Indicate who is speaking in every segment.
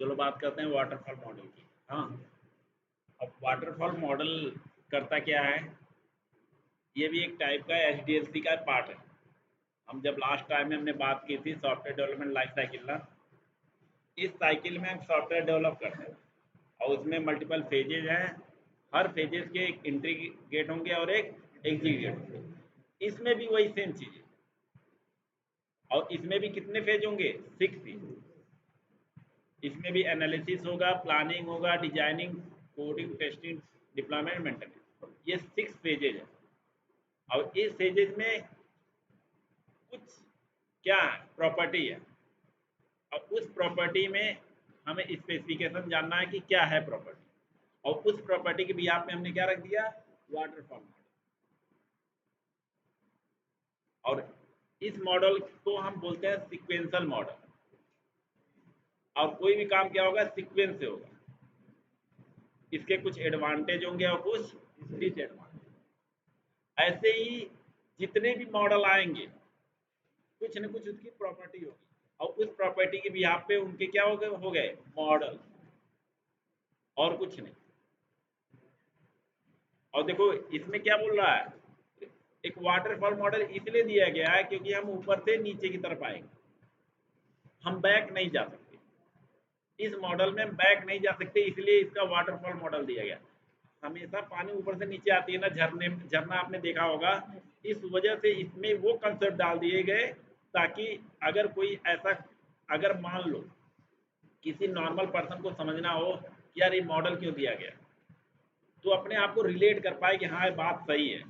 Speaker 1: चलो बात करते हैं वाटरफॉल मॉडल की। हाँ, अब वाटरफॉल मॉडल करता क्या है, ये भी एक टाइप का एचडीएलसी का पार्ट है। हम जब लास्ट टाइम में हमने बात की थी सॉफ्टवेयर डेवलपमेंट लाइफ साइकिल ना, इस साइकिल में हम सॉफ्टवेयर डेवलप करते हैं और उसमें मल्टीपल फेजेज हैं। हर फेजेज के एक एंट्री गेट होंगे और एक एग्जिट गेट होंगे। इसमें भी वही सेम चीज़ है और इसमें भी कितने फेज होंगे, 6 फेज। इसमें भी एनालिसिस होगा, प्लानिंग होगा, designing, coding, testing, deployment, maintenance. ये 6 फेजेज है और इस फेजेज में कुछ क्या प्रॉपर्टी है और उस प्रॉपर्टी में हमें स्पेसिफिकेशन जानना है कि क्या है प्रॉपर्टी, और उस प्रॉपर्टी के बिहाफ में हमने क्या रख दिया, वाटरफॉल मॉडल। और इस मॉडल को हम बोलते हैं सीक्वेंशियल मॉडल। और कोई भी काम क्या होगा, सीक्वेंस से होगा। इसके कुछ एडवांटेज होंगे और कुछ डिसएडवांटेज। ऐसे ही जितने भी मॉडल आएंगे कुछ न कुछ उसकी प्रॉपर्टी होगी और उस प्रॉपर्टी के बिहाफ पे उनके क्या हो गए मॉडल, और कुछ नहीं। और देखो इसमें क्या बोल रहा है, एक वाटरफॉल मॉडल इसलिए दिया गया है क्योंकि हम ऊपर से नीचे की तरफ आएंगे, हम बैक नहीं जा सकते। इस मॉडल में बैक नहीं जा सकते, इसलिए इसका वाटरफॉल मॉडल दिया गया। हमेशा पानी ऊपर से नीचे आती है ना, झरना आपने देखा होगा। इस वजह से इसमें वो कंसेप्ट डाल दिए गए ताकि अगर कोई ऐसा, अगर मान लो किसी नॉर्मल पर्सन को समझना हो कि यार ये मॉडल क्यों दिया गया, तो अपने आप को रिलेट कर पाए कि हाँ ये बात सही है।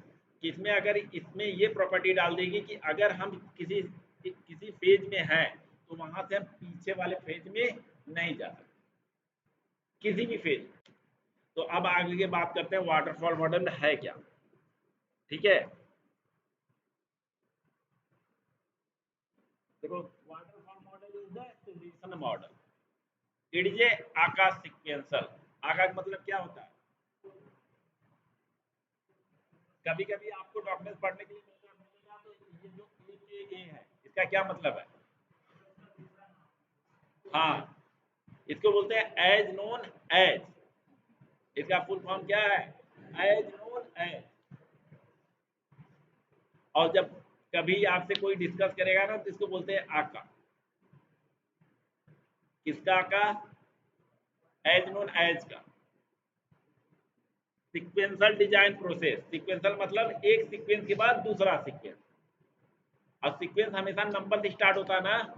Speaker 1: कि इसमें अगर इसमें ये प्रॉपर्टी डाल देगी कि अगर हम किसी किसी फेज में हैं तो वहां से हम पीछे वाले फेज में नहीं जा सकते, किसी भी फेज में। तो अब आगे की बात करते हैं वाटरफॉल मॉडल है क्या। ठीक है, देखो waterfall model is the traditional model. It is a आकाश सीक्वेंशियल। आकाश मतलब क्या होता है, कभी कभी आपको डॉक्यूमेंट्स पढ़ने के लिए मिलेगा तो ये जो ए है इसका क्या मतलब है। हाँ, इसको बोलते हैं एज नोन एज। इसका फुल फॉर्म क्या है, एज नोन एज। और जब कभी आपसे कोई डिस्कस करेगा ना तो इसको बोलते हैं आका। किसका आका, एज नोन एज का। सीक्वेंशियल डिजाइन प्रोसेस, सीक्वेंशियल मतलब एक सीक्वेंस के बाद दूसरा सीक्वेंस। और सीक्वेंस हमेशा नंबर से स्टार्ट होता है ना,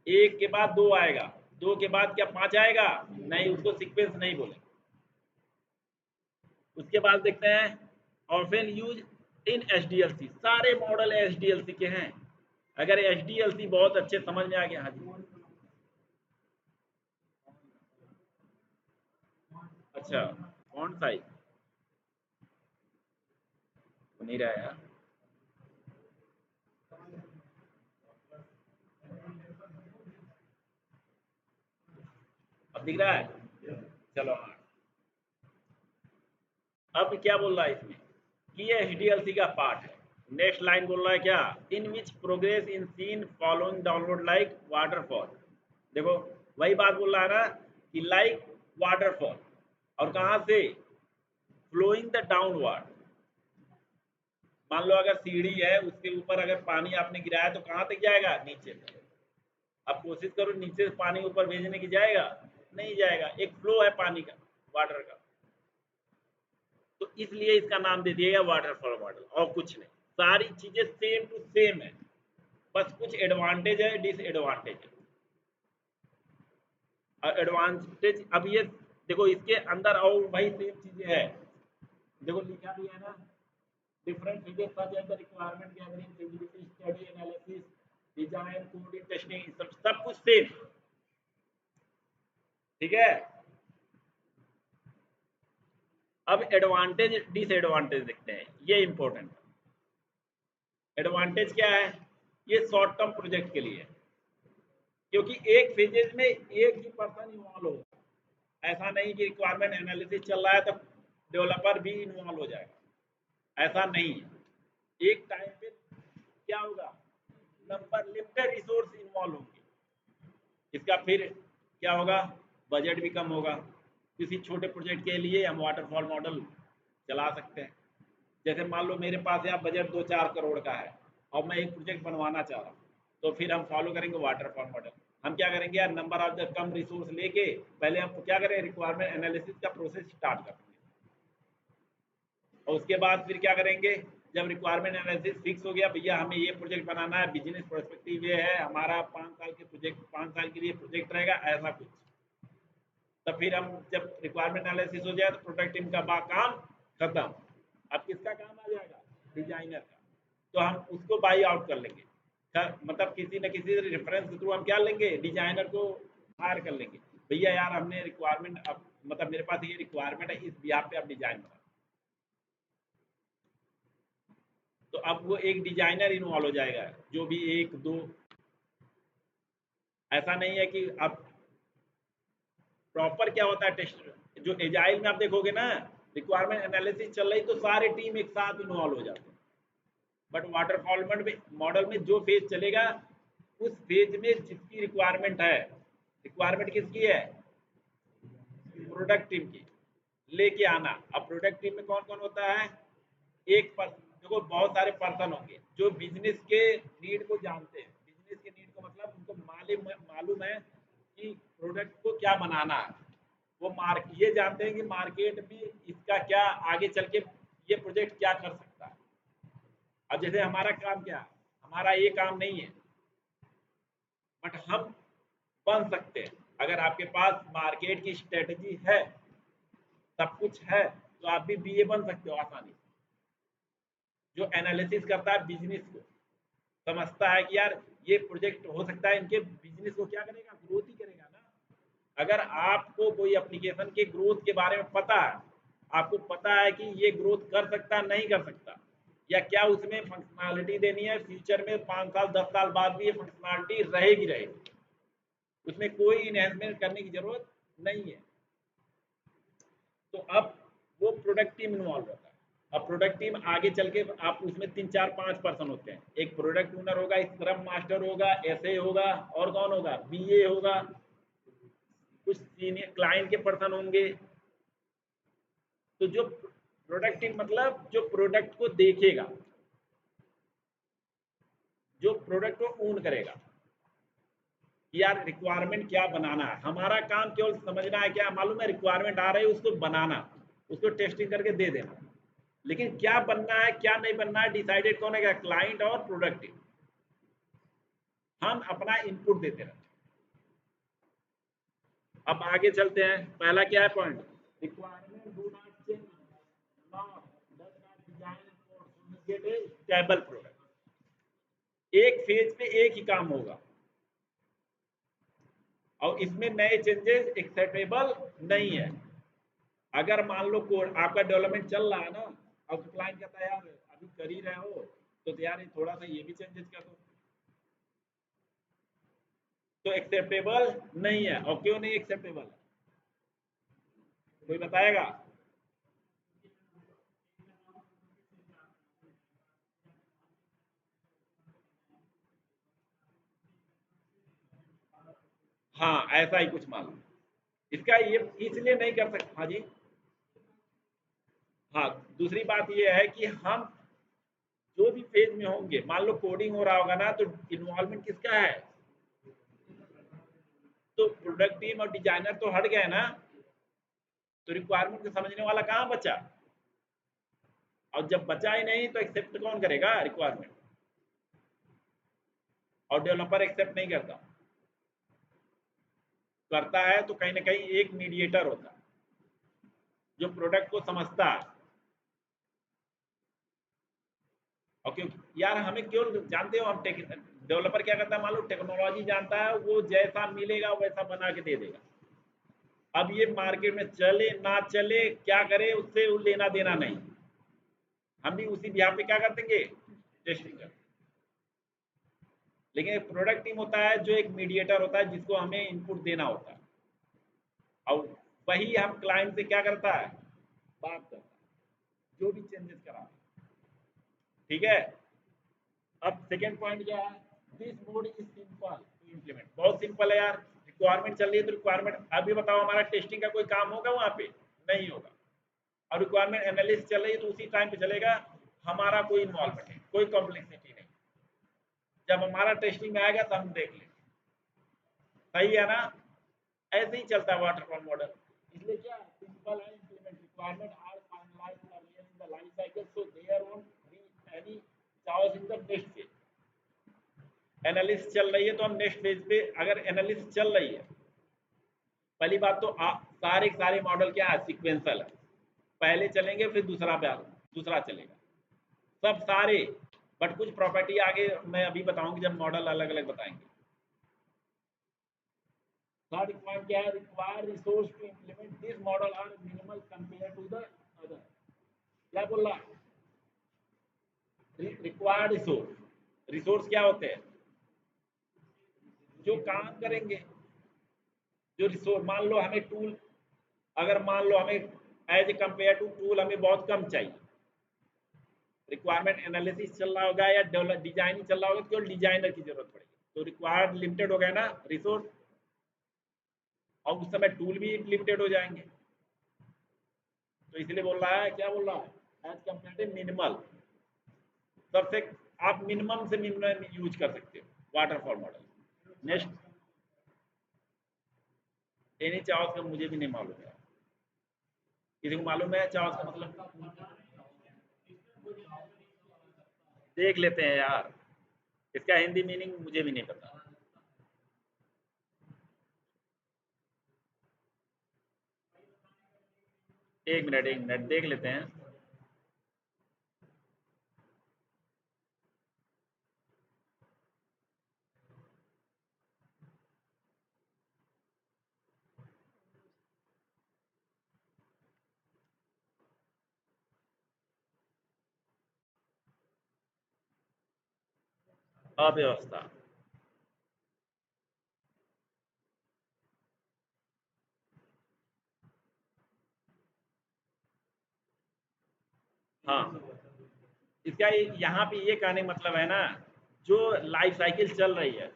Speaker 1: एक के बाद दो आएगा, दो के बाद क्या पांच आएगा, नहीं, उसको सीक्वेंस नहीं बोले। उसके बाद देखते हैं ऑफन यूज इन एचडीएलसी। सारे मॉडल एचडीएलसी के हैं। अगर एचडीएलसी बहुत अच्छे समझ में आ गया, हाँ जी, अच्छा फॉन्ट साइज नहीं रहा यार, अब दिख रहा है। चलो हाँ, अब क्या बोल रहा है इसमें कि ये एचडीएलसी का पार्ट है। नेक्स्ट लाइन बोल रहा है क्या, in which progress in seen following download like waterfall. देखो वही बात बोल रहा है ना कि लाइक वाटरफॉल, और कहाँ से, फ्लोइंग द डाउनवर्ड। मान लो अगर सीढ़ी है उसके ऊपर अगर पानी आपने गिराया तो कहाँ तक जाएगा, नीचे तक। अब कोशिश करो नीचे से पानी ऊपर भेजने की, जाएगा नहीं जाएगा, एक फ्लो है पानी का, वाटर का। तो इसलिए इसका नाम दे दिया गया वाटरफॉल मॉडल, और कुछ नहीं। सारी चीजें सेम टू सेम है, बस कुछ एडवांटेज है, डिसएडवांटेज है। और एडवांटेज अब ये देखो इसके अंदर और वही सेम चीजें है। देखो लिखा भी है ना, डिफरेंट चीजें such as the requirement gathering, feasibility study, analysis, design, coding, testing, सब कुछ सेम। ठीक है, अब एडवांटेज डिसएडवांटेज देखते हैं, ये इंपॉर्टेंट। एडवांटेज क्या है, ये शॉर्ट टर्म प्रोजेक्ट के लिए है, क्योंकि एक फेजेज में एक ही पर्सन इन्वॉल्व होगा। ऐसा नहीं कि रिक्वायरमेंट एनालिसिस चल रहा है तो डेवलपर भी इन्वॉल्व हो जाएगा, ऐसा नहीं है। एक टाइम पे क्या होगा, नंबर लिमिटेड रिसोर्स इन्वॉल्व होंगे। इसका फिर क्या होगा, बजट भी कम होगा। किसी छोटे प्रोजेक्ट के लिए हम वाटरफॉल मॉडल चला सकते हैं। जैसे मान लो मेरे पास यहाँ बजट 2-4 करोड़ का है और मैं एक प्रोजेक्ट बनवाना चाह रहा हूँ, तो फिर हम फॉलो करेंगे वाटरफॉल मॉडल। हम क्या करेंगे यार, number of the come resource लेके पहले हम क्या करें, रिक्वायरमेंट एनालिसिस का प्रोसेस स्टार्ट करेंगे। और उसके बाद फिर क्या करेंगे, जब रिक्वायरमेंट एनालिसिस फिक्स हो गया, भैया हमें ये प्रोजेक्ट बनाना है, बिजनेस पर्सपेक्टिव ये है हमारा, 5 साल के प्रोजेक्ट, 5 साल के लिए प्रोजेक्ट रहेगा ऐसा कुछ। तब फिर हम जब रिक्वायरमेंट एनालिसिस हो जाए तो प्रोडक्ट टीम का काम खत्म। अब किसका काम आ जाएगा, डिजाइनर का। तो हम उसको बाई आउट कर लेंगे, मतलब किसी न किसी रेफरेंस के थ्रू हम क्या लेंगे, डिजाइनर को हायर कर लेंगे। भैया यार हमने रिक्वायरमेंट, अब मतलब मेरे पास ये रिक्वायरमेंट है, इस बिहाफ पे आप डिजाइन बना। तो अब वो एक डिजाइनर इन्वॉल्व हो जाएगा, जो भी एक दो, ऐसा नहीं है कि अब प्रॉपर क्या होता है टेस्ट, जो एजाइल में आप देखोगे ना, रिक्वायरमेंट एनालिसिस चल रही तो सारे टीम एक साथ इन्वॉल्व हो जाते हैं। बट वाटरफॉल मॉडल में जो फेज चलेगा, उस फेज में जिसकी रिक्वायरमेंट है, रिक्वायरमेंट किसकी है, प्रोडक्ट टीम की, लेके आना। अब प्रोडक्ट टीम में कौन कौन होता है, एक पर्सन, देखो बहुत सारे पर्सन होंगे जो बिजनेस के नीड को जानते हैं। बिजनेस के नीड को मतलब उनको मालूम है कि प्रोडक्ट को क्या बनाना है। वो ये जानते हैं कि मार्केट में इसका क्या आगे चल के ये प्रोजेक्ट क्या कर सकता है। अब जैसे हमारा काम क्या है, हमारा ये काम नहीं है, बट हम बन सकते हैं। अगर आपके पास मार्केट की स्ट्रेटजी है, सब कुछ है, तो आप भी बीए बन सकते हो आसानी से। जो एनालिसिस करता है बिजनेस को, समझता है कि यार ये प्रोजेक्ट हो सकता है, इनके बिजनेस को क्या करेगा, ग्रोथ ही करेगा ना। अगर आपको कोई एप्लीकेशन के ग्रोथ के बारे में पता है, आपको पता है कि ये ग्रोथ कर सकता नहीं कर सकता, या क्या उसमें फंक्शनैलिटी देनी है, फ्यूचर में 5 साल 10 साल बाद भी ये फंक्शनैलिटी रहेगी रहेगी, उसमें कोई इन्हेंसमेंट करने की जरूरत नहीं है, तो अब वो प्रोडक्ट टीम इन्वॉल्व होता है। अब प्रोडक्ट टीम आगे चल के आप उसमें 3 4 5 पर्सन होते हैं। एक प्रोडक्ट ओनर होगा, स्क्रम मास्टर होगा, एसए होगा, और कौन होगा, बीए होगा, कुछ सीनियर क्लाइंट के पर्सन होंगे। तो जो प्रोडक्ट टीम मतलब जो प्रोडक्ट को देखेगा, जो प्रोडक्ट को ओन करेगा, यार रिक्वायरमेंट क्या बनाना है। हमारा काम केवल समझना है, क्या मालूम है, रिक्वायरमेंट आ रही है उसको बनाना, उसको टेस्टिंग करके दे देना। लेकिन क्या बनना है क्या नहीं बनना है, डिसाइडेड कौन है, क्या क्लाइंट और प्रोडक्ट टीम। हम अपना इनपुट देते रहते हैं। अब आगे चलते हैं, पहला क्या है point, requirement do not change, not does not design for to get a stable product. एक फेज पे एक ही काम होगा और इसमें नए चेंजेस एक्सेप्टेबल नहीं है। अगर मान लो कोड आपका डेवलपमेंट चल रहा है ना, और क्लाइंट कहता है यार अभी कर ही रहे हो, तो यार थोड़ा सा ये भी चेंजेस कर दो, तो एक्सेप्टेबल नहीं है। और क्यों नहीं एक्सेप्टेबल है, कोई बताएगा। हाँ ऐसा ही कुछ मान लो, इसका ये इसलिए नहीं कर सकते। हाँ जी, हाँ दूसरी बात ये है कि हम जो भी फेज में होंगे, मान लो कोडिंग हो रहा होगा ना, तो इन्वॉल्वमेंट किसका है, तो प्रोडक्ट टीम और डिजाइनर तो हट गए ना, तो रिक्वायरमेंट को समझने वाला कहाँ बचा। और जब बचा ही नहीं तो एक्सेप्ट कौन करेगा रिक्वायरमेंट, और डेवलपर एक्सेप्ट नहीं करता, करता है तो कहीं ना कहीं एक मीडिएटर होता है जो प्रोडक्ट को समझता है। और क्योंकि यार हमें क्यों जानते हो, हम डेवलपर क्या करता है, मान लो टेक्नोलॉजी जानता है, वो जैसा मिलेगा वैसा बना के दे देगा। अब ये मार्केट में चले ना चले, क्या करे, उससे वो लेना देना नहीं। हम भी उसी बिहार पे क्या कर देंगे, टेस्टिंग कर। लेकिन एक प्रोडक्ट टीम होता है जो एक मीडिएटर होता है, जिसको हमें इनपुट देना होता है, और वही हम क्लाइंट से क्या करता है, बात करता है, जो भी चेंजेस करा। ठीक है। अब सेकेंड पॉइंट क्या है, this mode is simple to implement. बहुत सिंपल है यार, रिक्वायरमेंट चल रही है तो रिक्वायरमेंट, अभी बताओ हमारा टेस्टिंग का कोई काम होगा वहाँ पे? नहीं होगा। और रिक्वायरमेंट एनालिसिस चल रही है तो उसी टाइम पे चलेगा, हमारा कोई इन्वॉल्वमेंट नहीं, कोई कॉम्प्लेक्सिटी नहीं। जब हमारा टेस्टिंग में आएगा तो हम देख लेंगे। सही है ना? ऐसे ही चलता है वाटरफॉल मॉडल। इसलिए क्या सिंपल है implement, requirement are finalised earlier in the life cycle so there won't be any chaos in the next phase. Analysis चल रही है तो हम नेक्स्ट फेज पे, अगर एनालिसिस चल रही है, पहली बात तो सारे सारे मॉडल क्या है, सीक्वेंशियल है। पहले चलेंगे फिर दूसरा चलेगा, सब सारे। बट कुछ प्रॉपर्टी आगे मैं अभी बताऊंगी जब मॉडल अलग अलग बताएंगे। थर्ड पॉइंट क्या है, require resource to implement this model are minimal compare to the other. क्या बोल रहा है? रिक्वायर्ड रिसोर्स, रिसोर्स क्या होते हैं? जो काम करेंगे, जो रिसोर्स, मान लो हमें टूल, अगर मान लो हमें as a compare to tool हमें बहुत कम चाहिए, रिक्वायरमेंट एनालिसिस चल रहा होगा या डेवलप डिजाइनिंग चल रहा होगा, तो केवल डिजाइनर की जरूरत पड़ेगी, तो रिक्वायर्ड लिमिटेड हो गया ना रिसोर्स, और उस समय टूल भी लिमिटेड हो जाएंगे। तो इसलिए बोल रहा है, क्या बोल रहा है, एज कंपेयर मिनिमल, सबसे आप मिनिमम से मिनिमम यूज कर सकते हो waterfall model. Next, any charge का मुझे भी नहीं मालूम है, किसी को मालूम है चार्ज का मतलब? देख लेते हैं यार, इसका हिंदी मीनिंग मुझे भी नहीं पता। एक मिनट देख लेते हैं। अव्यवस्था, हाँ, इसका यहाँ पे ये कहने का मतलब है ना, जो लाइफ साइकिल चल रही है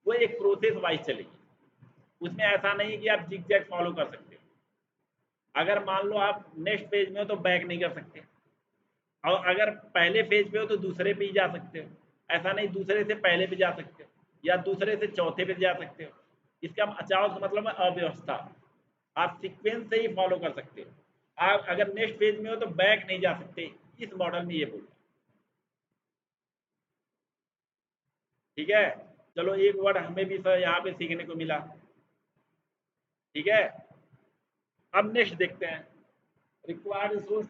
Speaker 1: वो एक प्रोसेस वाइज चलेगी, उसमें ऐसा नहीं है कि आप जिग जैग फॉलो कर सकते हो। अगर मान लो आप नेक्स्ट पेज में हो तो बैक नहीं कर सकते, और अगर पहले फेज पे हो तो दूसरे पे ही जा सकते हो। ऐसा नहीं दूसरे से पहले पे जा सकते हो या दूसरे से चौथे पे जा सकते हो। इसका अचाव का मतलब है अव्यवस्था, आप सीक्वेंस से ही फॉलो कर सकते हो। आप अगर नेक्स्ट फेज में हो तो बैक नहीं जा सकते, इस मॉडल में ये बोल रहा है। ठीक है, चलो एक वर्ड हमें भी सर यहाँ पे सीखने को मिला। ठीक है, अब नेक्स्ट देखते हैं, required resource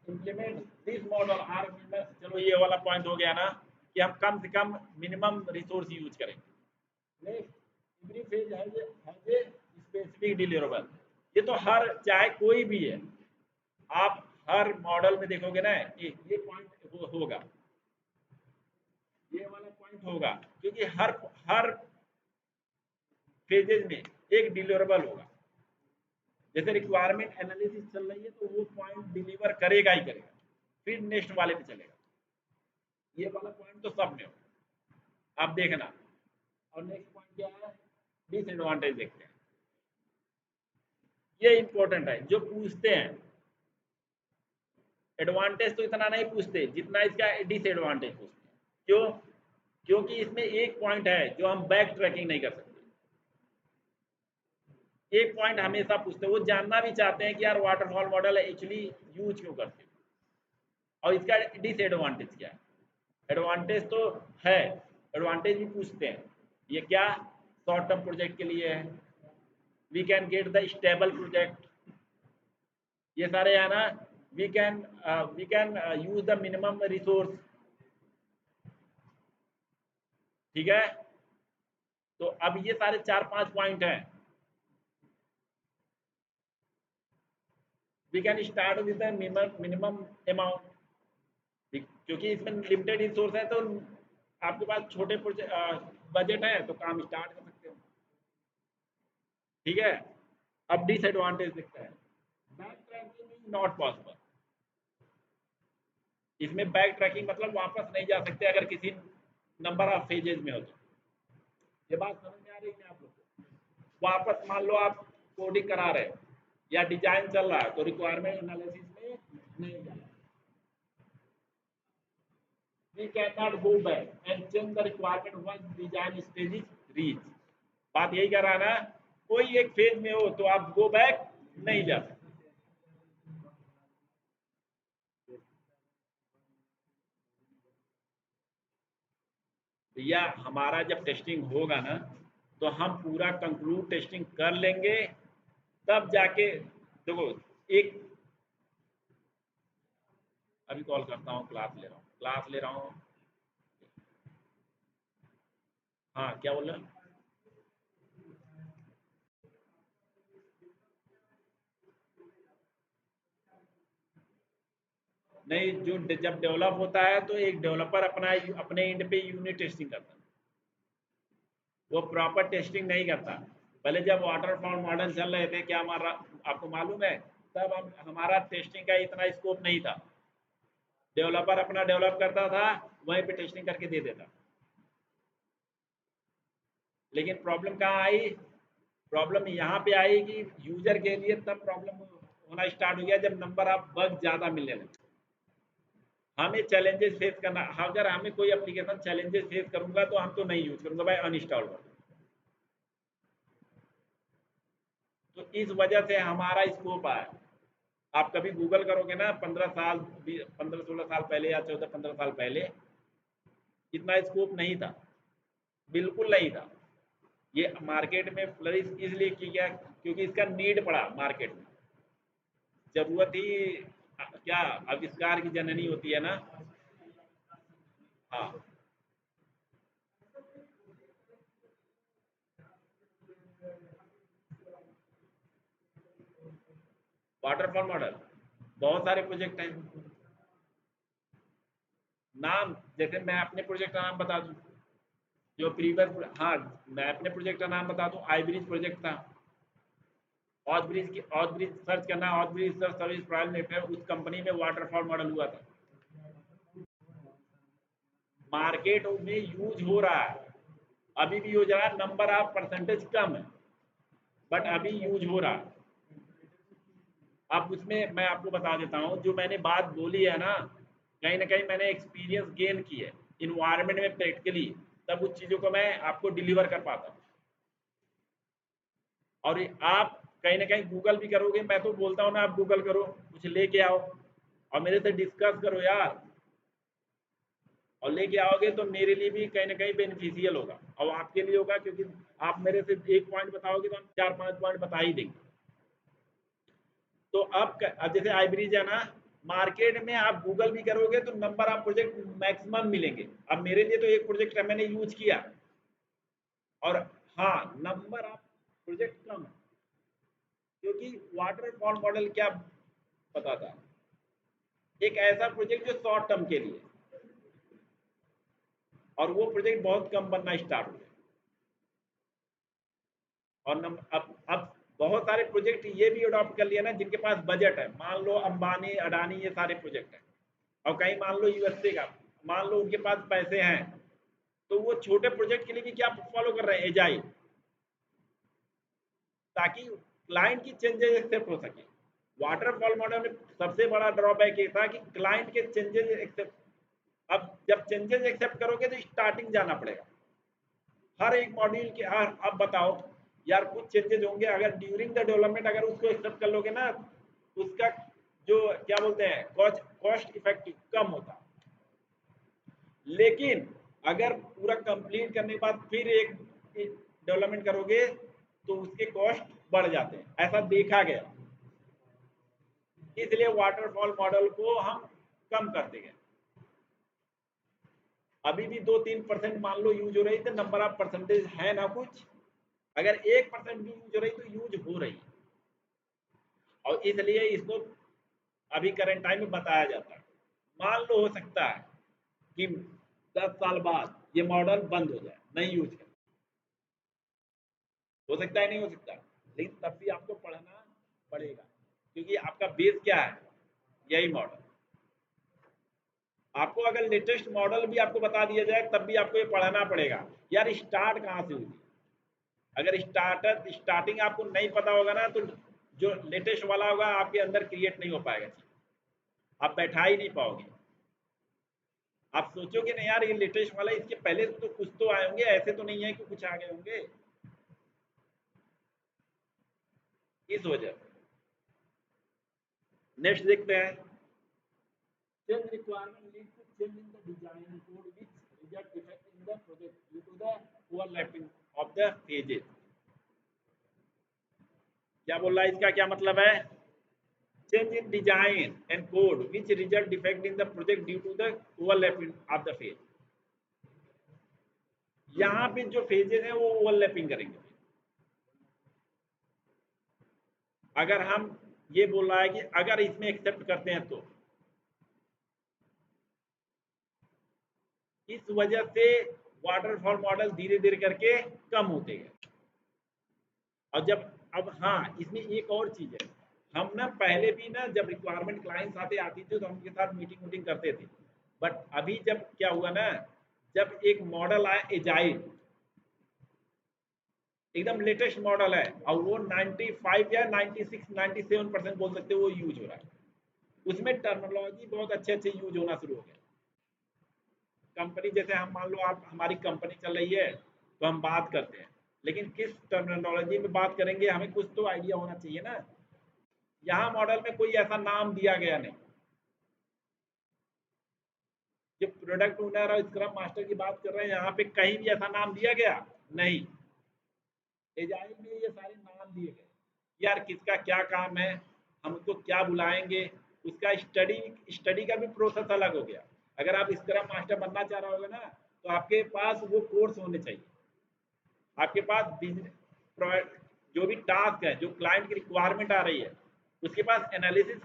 Speaker 1: implement this model are, चलो ये वाला पॉइंट हो गया ना कि हम कम से कम मिनिमम रिसोर्स यूज करेंगे। Next, every phase has a specific deliverable. ये तो हर, चाहे कोई भी है, आप हर मॉडल में देखोगे ना, ये पॉइंट होगा, ये वाला पॉइंट होगा, क्योंकि हर हर फेजेज में एक डिलीवरेबल होगा। जैसे रिक्वायरमेंट एनालिसिस चल रही है तो वो पॉइंट डिलीवर करेगा ही करेगा, फिर नेक्स्ट वाले पे चलेगा। ये वाला पॉइंट तो सब में होगा, आप देखना। और नेक्स्ट पॉइंट क्या है, डिसएडवांटेज देखते हैं। ये इंपॉर्टेंट है, जो पूछते हैं एडवांटेज तो इतना नहीं पूछते जितना इसका डिसएडवांटेज पूछते हैं। क्यों? क्योंकि इसमें एक पॉइंट है जो हम बैक ट्रैकिंग नहीं कर सकते। एक पॉइंट हमेशा पूछते हैं, वो जानना भी चाहते हैं कि यार वाटरफॉल मॉडल एक्चुअली यूज क्यों करते हैं और इसका डिसएडवांटेज क्या है। एडवांटेज तो है, एडवांटेज भी पूछते हैं। ये क्या, शॉर्ट टर्म प्रोजेक्ट के लिए है, we can get the stable project, ये सारे है ना, we can use the minimum resource. ठीक है, तो अब ये सारे 4-5 पॉइंट हैं। We can start with the minimum amount, क्योंकि इसमें लिमिटेड रिसोर्स है तो आपके पास छोटे बजट है तो काम स्टार्ट कर सकते हो। ठीक है, अब डिसएडवांटेज दिखता है, back tracking is not possible. इसमें बैक ट्रैकिंग मतलब वापस नहीं जा सकते अगर किसी नंबर ऑफ फेजेज में हो तो। ये बात समझ में आ रही है आप लोग को? वापस मान लो आप कोडिंग करा रहे हो या डिजाइन चल रहा है तो रिक्वायरमेंट एनालिसिस में नहीं जाना। We cannot go back and change the requirement once design stage is reached. बात यही कर रहा है ना, कोई एक फेज में हो तो आप गो बैक नहीं जा सकते। या हमारा जब टेस्टिंग होगा ना तो हम पूरा कंक्लूड टेस्टिंग कर लेंगे, तब जाके देखो एक अभी कॉल करता हूँ, क्लास ले रहा हूँ। हाँ क्या बोल रहे हैं? नहीं, जो जब डेवलप होता है तो एक डेवलपर अपना अपने एंड पे यूनिट टेस्टिंग करता है, वो प्रॉपर टेस्टिंग नहीं करता। पहले जब वाटरफॉल मॉडल चल रहे थे, क्या हमारा आपको मालूम है, तब हम हमारा टेस्टिंग का इतना स्कोप नहीं था। डेवलपर अपना डेवलप करता था, वहीं पे टेस्टिंग करके दे देता। लेकिन प्रॉब्लम कहाँ आई? प्रॉब्लम यहाँ पे आई कि यूजर के लिए तब प्रॉब्लम होना स्टार्ट हो गया जब नंबर ऑफ बग ज़्यादा मिलने लगे। हमें चैलेंजेस फेस करना, अगर हमें कोई एप्लीकेशन चैलेंजेस फेस करूंगा तो हम तो नहीं यूज करूंगा भाई, अनइंस्टॉल कर दूंगा। तो इस वजह से हमारा स्कोप आया। आप कभी गूगल करोगे ना, 15 साल 15-16 साल पहले या 14-15 साल पहले इतना स्कोप नहीं था, बिल्कुल नहीं था। ये मार्केट में फ्लरिश इसलिए किया क्योंकि इसका नीड पड़ा मार्केट में। जरूरत ही क्या आविष्कार की जननी होती है ना। हाँ, वाटरफॉल मॉडल बहुत सारे प्रोजेक्ट हैं। नाम जैसे मैं अपने प्रोजेक्ट का नाम बता दूं, जो प्रीवियस, हाँ मैं अपने प्रोजेक्ट का नाम बता दूं, आई ब्रिज प्रोजेक्ट था। ऑज ब्रिज सर्च करना, Oz bridge research service private limited, उस कंपनी में वाटरफॉल मॉडल हुआ था। मार्केट में यूज हो रहा है, अभी भी यूज हो रहा है, नंबर ऑफ परसेंटेज कम है बट अभी यूज हो रहा है। अब उसमें मैं आपको बता देता हूँ, जो मैंने बात बोली है ना कहीं मैंने एक्सपीरियंस गेन की है इन्वायरमेंट में प्रैक्टिकली, तब उस चीज़ों को मैं आपको डिलीवर कर पाता हूँ। और आप कहीं ना कहीं गूगल भी करोगे, मैं तो बोलता हूँ ना, आप गूगल करो, कुछ लेके आओ और मेरे से डिस्कस करो यार, और लेके आओगे तो मेरे लिए भी कहीं ना कहीं बेनिफिशियल होगा और आपके लिए होगा, क्योंकि आप मेरे से एक पॉइंट बताओगे तो हम 4-5 पॉइंट बता ही देंगे। तो अब जैसे आईब्रिज है ना, मार्केट में आप गूगल भी करोगे तो नंबर ऑफ प्रोजेक्ट मैक्सिमम मिलेंगे। अब मेरे लिए तो एक प्रोजेक्ट है, मैंने यूज किया, और हाँ नंबर ऑफ प्रोजेक्ट कम है, क्योंकि वाटरफॉल मॉडल क्या बताता है, एक ऐसा प्रोजेक्ट जो शॉर्ट टर्म के लिए, और वो प्रोजेक्ट बहुत कम बनना स्टार्ट हो गया। और अब बहुत सारे प्रोजेक्ट ये भी अडॉप्ट कर लिया ना जिनके पास बजट है, मान लो अंबानी अडानी ये सारे प्रोजेक्ट हैं, और कहीं मान लो यूएसए का, मान लो उनके पास पैसे हैं, तो वो छोटे प्रोजेक्ट के लिए भी क्या फॉलो कर रहे हैं, एजाइल, ताकि क्लाइंट की चेंजेस एक्सेप्ट हो सके। वाटरफॉल मॉडल में सबसे बड़ा ड्रॉबैक ये था कि क्लाइंट के चेंजेस एक्सेप्ट, अब जब चेंजेस एक्सेप्ट करोगे तो स्टार्टिंग जाना पड़ेगा हर एक मॉड्यूल के। हर अब बताओ यार, कुछ चेंजेस होंगे, अगर ड्यूरिंग द डेवलपमेंट अगर उसको एक्सेप्ट कर लोगे ना, उसका जो क्या बोलते हैं कॉस्ट इफेक्टिव कम होता। लेकिन अगर पूरा कंप्लीट करने के बाद फिर एक डेवलपमेंट करोगे तो उसके कॉस्ट बढ़ जाते हैं, ऐसा देखा गया। इसलिए वाटरफॉल मॉडल को हम कम करते गए। अभी भी 2-3% मान लो यूज हो रही थी, नंबर ऑफ परसेंटेज है ना कुछ, अगर 1% भी यूज हो रही तो यूज हो रही है, और इसलिए इसको अभी करंट टाइम में बताया जाता है। मान लो हो सकता है कि 10 साल बाद ये मॉडल बंद हो जाए, नहीं यूज कर, हो सकता है, नहीं हो सकता, लेकिन तब भी आपको पढ़ना पड़ेगा, क्योंकि आपका बेस क्या है, यही मॉडल। आपको अगर लेटेस्ट मॉडल भी आपको बता दिया जाए तब भी आपको ये पढ़ना पड़ेगा यार, स्टार्ट कहाँ से हुई, अगर स्टार्टिंग आपको नहीं पता होगा ना, तो जो लेटेस्ट वाला होगा आपके अंदर क्रिएट नहीं हो पाएगा, आप बैठा ही नहीं पाओगे। आप सोचोगे ना यार ये लेटेस्ट वाला, इसके पहले तो कुछ तो आए होंगे, ऐसे तो नहीं है कि कुछ आ गए होंगे, इस वजह से। नेक्स्ट देखते हैं, change requirement lead to change in the design code which result defect in the project due to the overlapping of the phases। क्या बोल रहा है, इसका क्या मतलब है, change in design and code which result defect in the project due to the overlapping of the phase। यहाँ पे जो फेजेस हैं वो ओवरलैपिंग करेंगे। अगर हम ये बोल रहा है कि अगर इसमें एक्सेप्ट करते हैं तो इस वजह से वाटरफॉल मॉडल धीरे धीरे करके कम होते गए। और जब अब हाँ, इसमें एक और चीज है, हम ना पहले भी ना जब रिक्वायरमेंट क्लाइंट्स आती थी तो हम उनके साथ मीटिंग वूटिंग करते थे, बट अभी जब क्या हुआ ना, जब एक मॉडल आया एजाइल, एकदम लेटेस्ट मॉडल है और वो 95 या 96 97% बोल सकते हो वो यूज हो रहा है, उसमें टर्मिनोलॉजी बहुत अच्छे अच्छे यूज होना शुरू हो गया। कंपनी जैसे हम मान लो आप हमारी कंपनी चल रही है तो हम बात करते हैं, लेकिन किस टर्मिनोलॉजी में बात करेंगे हमें कुछ तो आइडिया होना चाहिए ना। यहाँ मॉडल में कोई ऐसा नाम दिया गया नहीं। जो प्रोडक्ट ओनर और स्क्रम मास्टर की बात कर रहे हैं, यहाँ पे कहीं भी ऐसा नाम दिया गया नहीं। एजाइल में ये सारे नाम दिए गए, यार किसका क्या काम है, हम उसको क्या बुलाएंगे, उसका स्टडी स्टडी का भी प्रोसेस अलग हो गया। अगर आप स्क्रम मास्टर बनना चाह रहे होगे ना, तो आपके पास वो कोर्स होने चाहिए। आपके पास बिजनेस जो भी टास्क है, जो क्लाइंट की रिक्वायरमेंट आ रही है, उसके पास एनालिसिस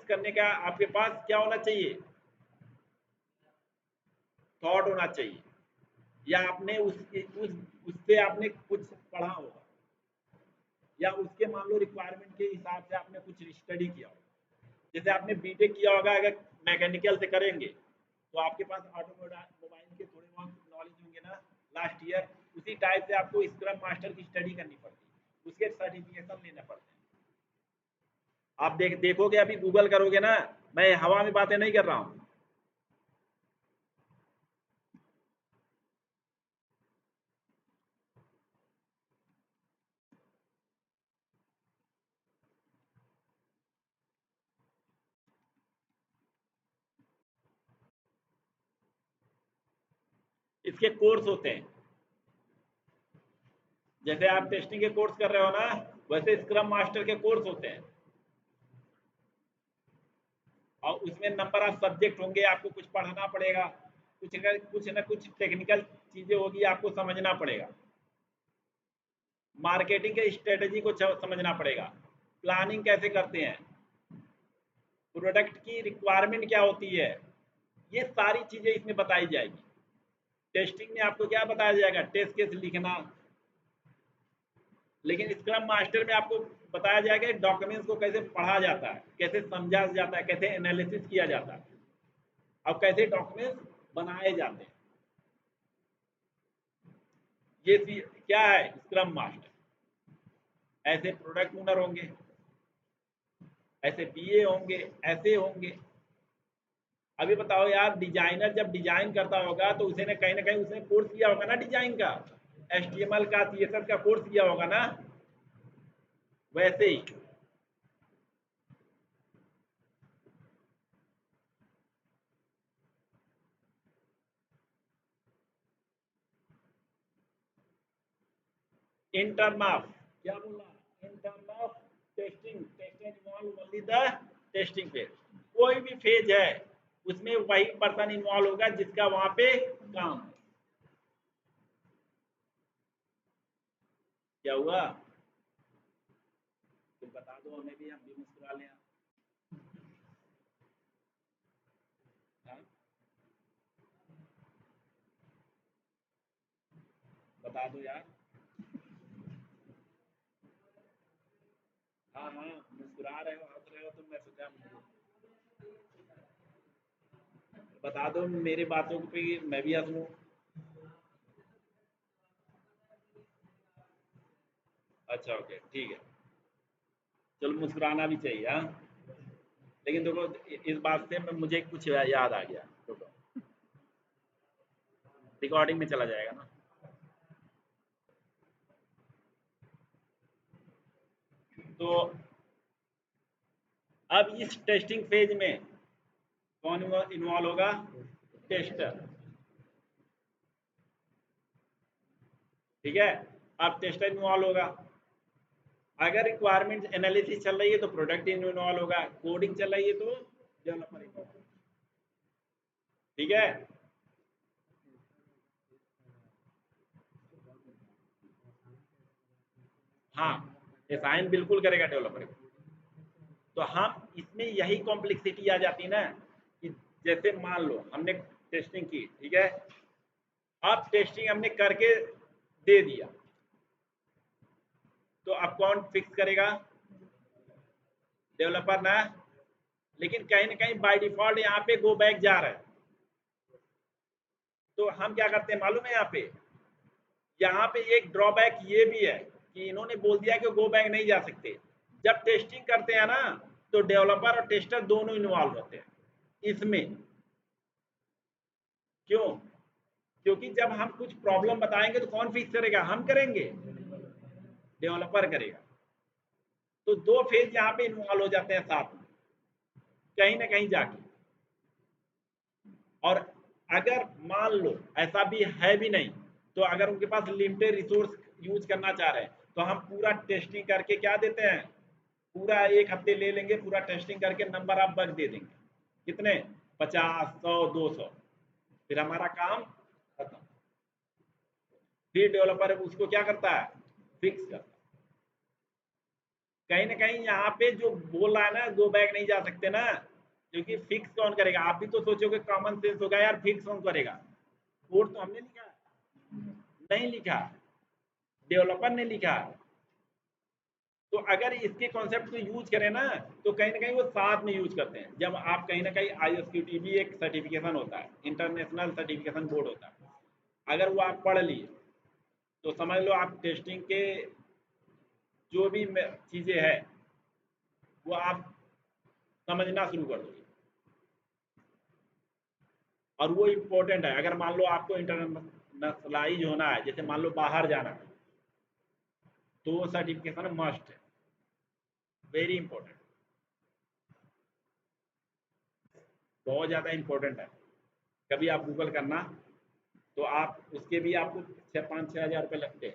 Speaker 1: करने का आपके पास क्या होना चाहिए, थॉट होना चाहिए, या आपने उससे आपने कुछ पढ़ा होगा, या उसके मान लो रिक्वायरमेंट के हिसाब से आपने कुछ स्टडी किया होगा। जैसे आपने बीटेक किया होगा, अगर मैकेनिकल से करेंगे तो आपके पास ऑटोमोबाइल के थोड़े बहुत नॉलेज होंगे ना लास्ट ईयर, उसी टाइप से आपको स्क्रम मास्टर की स्टडी करनी पड़ती है, उसके सर्टिफिकेशन लेने पड़ते हैं। आप देखोगे अभी गूगल करोगे ना, मैं हवा में बातें नहीं कर रहा हूँ। इसके कोर्स होते हैं, जैसे आप टेस्टिंग के कोर्स कर रहे हो ना, वैसे स्क्रम मास्टर के कोर्स होते हैं, और उसमें नंबर ऑफ सब्जेक्ट होंगे, आपको कुछ पढ़ना पड़ेगा, कुछ ना कुछ टेक्निकल चीजें होगी, आपको समझना पड़ेगा, मार्केटिंग के स्ट्रेटेजी को समझना पड़ेगा, प्लानिंग कैसे करते हैं, प्रोडक्ट की रिक्वायरमेंट क्या होती है, ये सारी चीजें इसमें बताई जाएगी। टेस्टिंग में आपको क्या बताया जाएगा, टेस्ट केस लिखना, लेकिन स्क्रम मास्टर में आपको बताया जाएगा डॉक्यूमेंट्स को कैसे पढ़ा जाता है, कैसे समझा जाता है, कैसे एनालिसिस किया जाता है, और कैसे डॉक्यूमेंट्स बनाए जाते हैं। ये क्या है स्क्रम मास्टर। ऐसे प्रोडक्ट ओनर होंगे, ऐसे बीए होंगे, ऐसे होंगे। अभी बताओ यार, डिजाइनर जब डिजाइन करता होगा तो उसे ना कहीं उसने कोर्स किया होगा ना डिजाइन का, एचटीएमएल का, सीएसएस का कोर्स किया होगा ना, वैसे ही इन टर्म ऑफ क्या बोला, in term of testing involve only the testing phase. कोई भी फेज है उसमें वही पर्सन इन्वॉल्व होगा जिसका वहां पे काम है। क्या हुआ, तो बता दो हमें भी, हम भी मुस्कुरा लें। हाँ? बता दो यार। हाँ हाँ, मुस्कुरा रहे हो, हंस रहे हो, तो मैं सोचा बता दो मेरी बातों पे मैं भी हंस लूँ। अच्छा ओके ठीक है, चलो मुस्कुराना भी चाहिए हाँ। लेकिन देखो इस बात से मुझे कुछ याद आ गया, देखो रिकॉर्डिंग में चला जाएगा ना। तो अब इस टेस्टिंग फेज में कौन इन्वॉल्व होगा? टेस्टर। ठीक है, अब टेस्टर इन्वॉल्व होगा। अगर रिक्वायरमेंट एनालिसिस चल रही है तो प्रोडक्ट इन्वॉल्व होगा, कोडिंग चल रही है तो डेवलपर इन्वॉल्व होगा। ठीक है, हाँ असाइन बिल्कुल करेगा डेवलपर को। तो हम इसमें यही कॉम्प्लेक्सिटी आ जाती है ना, कि जैसे मान लो हमने टेस्टिंग की, ठीक है, अब टेस्टिंग हमने करके दे दिया, तो अब कौन फिक्स करेगा? डेवलपर ना। लेकिन कहीं ना कहीं बाय डिफॉल्ट यहाँ पे गो बैक जा रहा है, तो हम क्या करते हैं मालूम है? यहाँ पे एक ड्रॉबैक ये भी है कि इन्होंने बोल दिया कि गो बैक नहीं जा सकते। जब टेस्टिंग करते हैं ना, तो डेवलपर और टेस्टर दोनों इन्वॉल्व होते हैं इसमें। क्यों? क्योंकि जब हम कुछ प्रॉब्लम बताएंगे तो कौन फिक्स करेगा? हम करेंगे, डेवलपर करेगा। तो दो फेज यहाँ पे इन्वॉल्व हो जाते हैं साथ में, कहीं ना कहीं जाके। और अगर मान लो ऐसा भी है भी नहीं, तो अगर उनके पास लिमिटेड रिसोर्स यूज करना चाह रहे हैं, तो हम पूरा टेस्टिंग करके क्या देते हैं, पूरा एक हफ्ते ले लेंगे, पूरा टेस्टिंग करके नंबर ऑफ बग दे देंगे। कितने? 50, 100, 200। फिर हमारा काम खत्म। फिर डेवलपर उसको क्या करता है? फिक्स करता है। कहीं ना कहीं यहाँ पे जो बोल रहा है ना गो बैक नहीं जा सकते ना, क्योंकि फिक्स कौन करेगा? आप भी तो सोचोगे कॉमन सेंस होगा यार, फिक्स कौन करेगा? कोड तो हमने लिखा है, नहीं लिखा, डेवलपर ने लिखा। तो अगर इसके कॉन्सेप्ट को यूज करें ना, तो कहीं ना कहीं वो साथ में यूज करते हैं। जब आप कहीं ना कहीं ISQT भी एक सर्टिफिकेशन होता है, इंटरनेशनल सर्टिफिकेशन बोर्ड होता है, अगर वो आप पढ़ लिए तो समझ लो आप टेस्टिंग के जो भी चीज़ें हैं वो आप समझना शुरू कर दोगे। और वो इम्पोर्टेंट है। अगर मान लो आपको इंटरनेशनलाइज होना है, जैसे मान लो बाहर जाना है, तो वो सर्टिफिकेशन मस्ट है, वेरी इंपॉर्टेंट, बहुत ज़्यादा इंपॉर्टेंट है। कभी आप गूगल करना, तो आप उसके भी आपको 5-6 हज़ार रुपये लगते हैं,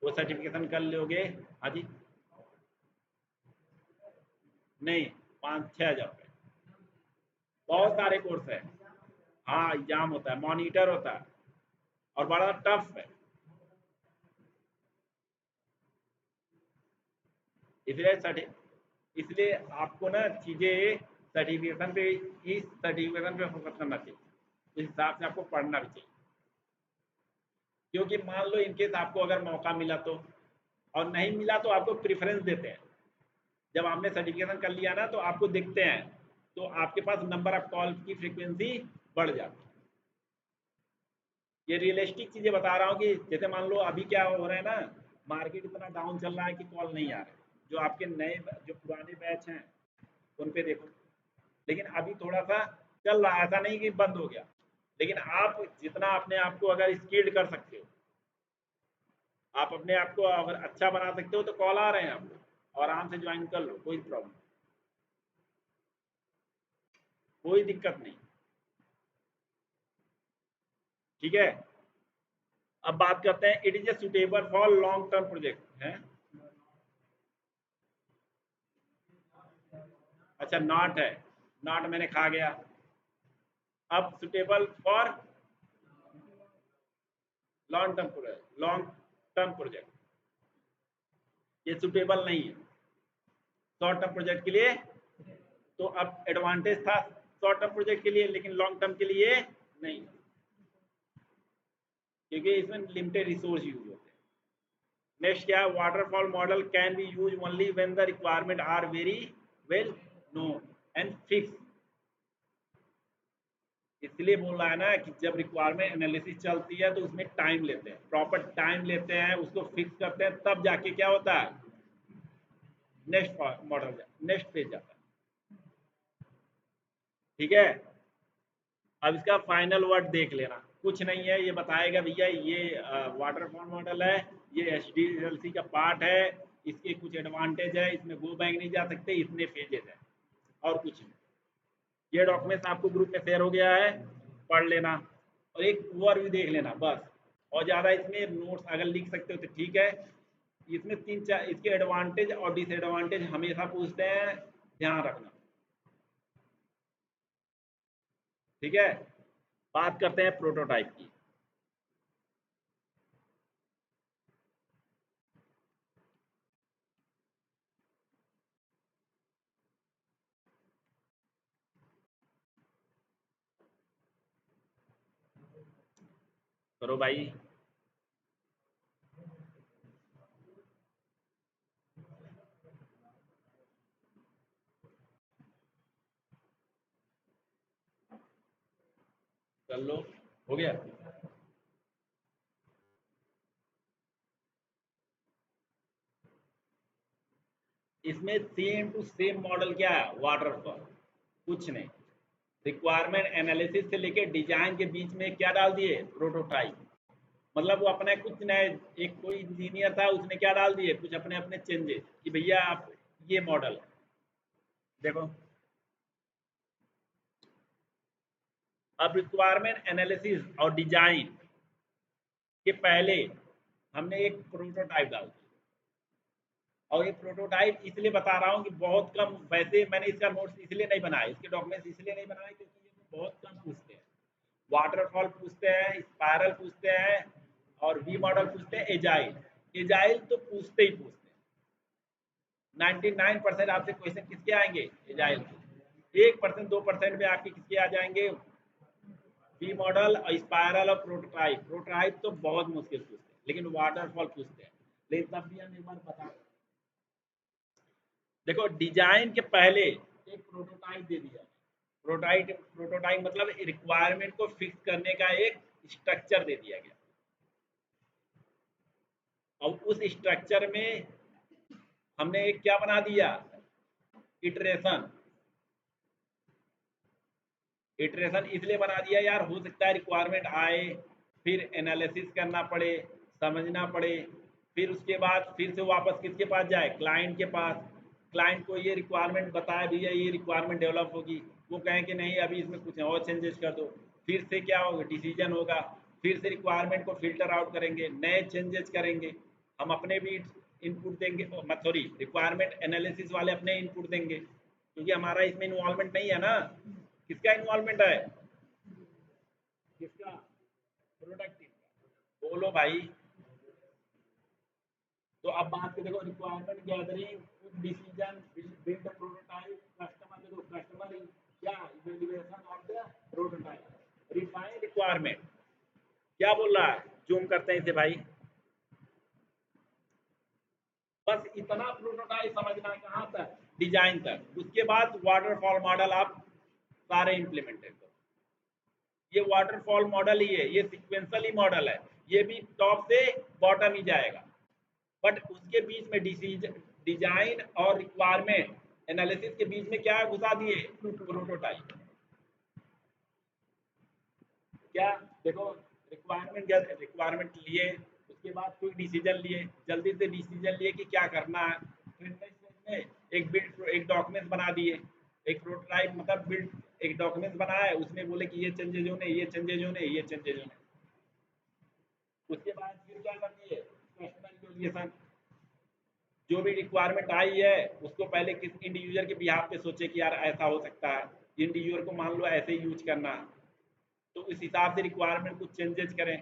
Speaker 1: वो सर्टिफिकेशन कर लोगे। हाँ जी, नहीं, 5-6 हज़ार रुपये। बहुत सारे कोर्स है। हाँ एग्जाम होता है, मॉनिटर होता है, और बड़ा टफ है। इसलिए इसलिए आपको ना चीज़ें सर्टिफिकेशन पे, इस सर्टिफिकेशन पे फोकस करना चाहिए। इस हिसाब से आपको पढ़ना भी चाहिए, क्योंकि मान लो इनकेस आपको अगर मौका मिला तो, और नहीं मिला तो आपको प्रेफरेंस देते हैं। जब आपने सर्टिफिकेशन कर लिया ना, तो आपको दिखते हैं, तो आपके पास नंबर ऑफ कॉल की फ्रीक्वेंसी बढ़ जाती है। ये रियलिस्टिक चीज़ें बता रहा हूँ कि जैसे मान लो अभी क्या हो रहा है ना, मार्केट इतना डाउन चल रहा है कि कॉल नहीं आ रहे। जो आपके नए, जो पुराने बैच हैं उन पे देखो, लेकिन अभी थोड़ा सा चल रहा है, ऐसा नहीं कि बंद हो गया। लेकिन आप जितना अपने आप को अगर स्किल्ड कर सकते हो, आप अपने आप को अगर अच्छा बना सकते हो, तो कॉल आ रहे हैं आपको, और आराम से ज्वाइन कर लो, कोई प्रॉब्लम, कोई दिक्कत नहीं। ठीक है, अब बात करते हैं, it is a suitable for long term project है। अच्छा नॉट है, नॉट मैंने खा गया। अब suitable for long term project, long term project ये सुटेबल नहीं है शॉर्ट टर्म प्रोजेक्ट के लिए। तो अब एडवांटेज था शॉर्ट टर्म प्रोजेक्ट के लिए, लेकिन लॉन्ग टर्म के लिए नहीं, क्योंकि इसमें लिमिटेड रिसोर्स यूज होते हैं। नेक्स्ट क्या है? Waterfall model can be use only when the requirement are very well known and fix. इसलिए बोल रहा है ना कि जब रिक्वायरमेंट एनालिसिस चलती है तो उसमें टाइम लेते हैं, प्रॉपर टाइम लेते हैं, उसको फिक्स करते हैं, तब जाके क्या होता है, नेक्स्ट मॉडल नेक्स्ट पेज जाता है। ठीक है, अब इसका फाइनल वर्ड देख लेना, कुछ नहीं है, ये बताएगा भैया ये वाटरफॉल मॉडल है, ये एचडीएलसी का पार्ट है, इसके कुछ एडवांटेज है, इसमें गो बैक नहीं जा सकते, इतने पेजेस है, और कुछ नहीं। ये डॉक्यूमेंट आपको ग्रुप में शेयर हो गया है, पढ़ लेना और एक ओवरव्यू देख लेना बस। और ज़्यादा इसमें नोट्स अगर लिख सकते हो तो ठीक है। इसमें 3-4 इसके एडवांटेज और डिसएडवांटेज हमेशा पूछते हैं, ध्यान रखना। ठीक है, बात करते हैं प्रोटोटाइप की। करो भाई। कर लो, हो गया। इसमें सेम टू सेम मॉडल क्या है, वाटरफॉल, कुछ नहीं। रिक्वायरमेंट एनालिसिस से लेके डिजाइन के बीच में क्या डाल दिए, प्रोटोटाइप। मतलब वो अपने कुछ नए, एक कोई इंजीनियर था उसने क्या डाल दिए, कुछ अपने अपने चेंजेस कि भैया आप ये मॉडल है। देखो, अब रिक्वायरमेंट एनालिसिस और डिजाइन के पहले हमने एक प्रोटोटाइप डाल दिया। और ये प्रोटोटाइप इसलिए बता रहा हूँ कि बहुत कम, वैसे मैंने इसका नोट्स इसलिए नहीं बनाया, इसके डॉक्यूमेंट्स इसलिए नहीं बनाए क्योंकि ये बहुत कम पूछते हैं। वाटरफॉल पूछते हैं, स्पायरल पूछते हैं, और वी मॉडल पूछते हैं, एजाइल। एजाइल तो पूछते ही पूछते हैं। 99% आपसे क्वेश्चन किसके आएंगे, एजाइल के। 1% 2% में आपके किसके आ जाएंगे, वी मॉडल और स्पायरल और प्रोटोटाइप। प्रोटोटाइप तो बहुत मुश्किल पूछते हैं, लेकिन वाटरफॉल पूछते हैं। लेकिन तब भी हम एक बार बता, देखो डिजाइन के पहले एक प्रोटोटाइप दे दिया। प्रोटोटाइप प्रोटोटाइप मतलब रिक्वायरमेंट को फिक्स करने का एक स्ट्रक्चर दे दिया गया। और उस स्ट्रक्चर में हमने एक क्या बना दिया, इटरेशन। इटरेशन इसलिए बना दिया यार, हो सकता है रिक्वायरमेंट आए, फिर एनालिसिस करना पड़े, समझना पड़े, फिर उसके बाद फिर से वापस किसके पास जाए, क्लाइंट के पास। क्लाइंट को ये रिक्वायरमेंट बताया भैया ये रिक्वायरमेंट डेवलप होगी, वो कहें कि नहीं अभी इसमें कुछ और चेंजेस कर दो, फिर से क्या होगा, डिसीजन होगा, फिर से रिक्वायरमेंट को फिल्टर आउट करेंगे, नए चेंजेस करेंगे, हम अपने भी इनपुट देंगे, सॉरी रिक्वायरमेंट एनालिसिस वाले अपने इनपुट देंगे, क्योंकि हमारा इसमें इन्वॉल्वमेंट नहीं है ना। किसका इन्वॉल्वमेंट है, किसका, प्रोडक्ट टीम का। बोलो भाई। तो अब बात करें, देखो requirement gathering, decision, build prototype, customer, देखो कस्टमर क्या, evaluation of the prototype, refine requirement. क्या बोल रहा है, जूम करते हैं इसे भाई। बस इतना प्रोटोटाइप समझना है, कहाँ तक, डिजाइन तक। उसके बाद वाटरफॉल मॉडल आप सारे इंप्लीमेंटेड करो। ये वाटरफॉल मॉडल ही है, ये सिक्वेंशियल मॉडल है, ये भी टॉप से बॉटम ही जाएगा। बट उसके बीच में डिजाइन और रिक्वायरमेंट एनालिसिस के बीच में क्या घुसा दिए, प्रोटोटाइप। क्या, देखो रिक्वायरमेंट लिए, उसके बाद कोई डिसीजन लिए, जल्दी से डिसीजन लिए कि क्या करना है, फिर नेक्स्ट स्टेज में एक बिल्ड, एक डॉक्यूमेंट बना दिए, एक प्रोटोटाइप मतलब बिल्ड एक डॉक्यूमेंट बनाया, उसमें बोले कि ये चेंजेज होने, ये चेंजेज होने, ये चेंजेज होने। उसके बाद फिर क्या कर दिए, कस्टमर इवैल्यूएशन। जो भी रिक्वायरमेंट आई है उसको पहले किस इंड यूजर के बिहाफ पे सोचे कि यार ऐसा हो सकता है, इंड यूजर को मान लो ऐसे ही यूज करना है, तो इस हिसाब से रिक्वायरमेंट कुछ चेंजेस करें।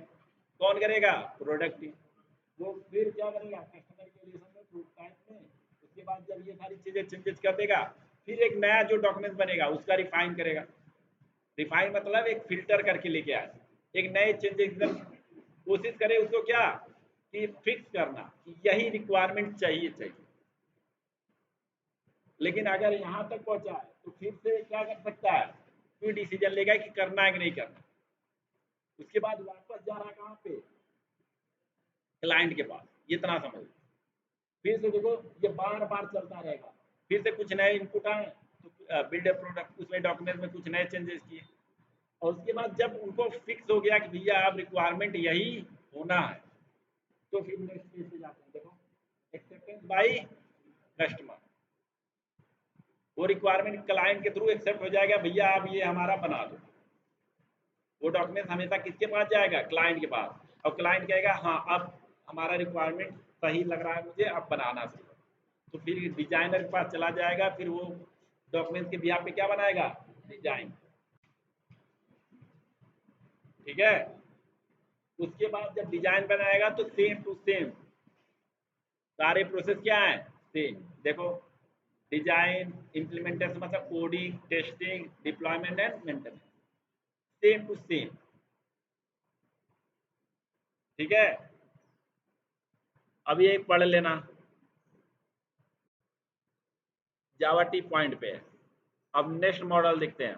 Speaker 1: कौन करेगा, प्रोडक्ट टीम। वो फिर क्या करेगा, कस्टमर के रिलेशन में, प्रोटोटाइप में। उसके बाद जब ये सारी चीजें चेंजेस कर देगा, फिर एक नया जो डॉक्यूमेंट बनेगा उसका रिफाइन करेगा। रिफाइन मतलब एक फिल्टर करके लेके आए, एक नए चेंजेस एकदम कोशिश करे उसको क्या, कि फिक्स करना कि यही रिक्वायरमेंट चाहिए चाहिए। लेकिन अगर यहाँ तक पहुंचा है तो फिर से क्या कर सकता है, कोई डिसीजन लेगा कि करना है कि नहीं करना। उसके बाद वापस जा रहा है कहाँ पे, क्लाइंट के पास, इतना समझ लो। फिर से देखो ये बार बार चलता रहेगा, फिर से कुछ नए इनपुट आए तो बिल्ड ए प्रोडक्ट, उसमें डॉक्यूमेंट में कुछ नए चेंजेस किए, और उसके बाद जब उनको फिक्स हो गया कि भैया अब रिक्वायरमेंट यही होना है, तो फिर नेक्स्ट फेज पे जाते हैं। देखो एक्सेप्टेंस बाय कस्टमर, वो रिक्वायरमेंट क्लाइंट के थ्रू एक्सेप्ट हो जाएगा, भैया आप ये हमारा बना दो। वो डॉक्यूमेंट हमेशा किसके पास जाएगा, क्लाइंट के पास, और क्लाइंट कहेगा हाँ अब हमारा रिक्वायरमेंट सही लग रहा है मुझे, अब बनाना चाहिए। तो फिर डिजाइनर के पास चला जाएगा, फिर वो डॉक्यूमेंट के बिहाफ पे क्या बनाएगा, डिजाइन। ठीक है, उसके बाद जब डिजाइन बनाएगा तो सेम टू सेम सारे प्रोसेस क्या है, सेम। देखो डिजाइन, इम्प्लीमेंटेशन मतलब coding, testing, deployment and maintenance, same to same. ठीक है, अब ये पढ़ लेना, जावा टी पॉइंट पे है। अब नेक्स्ट मॉडल देखते हैं।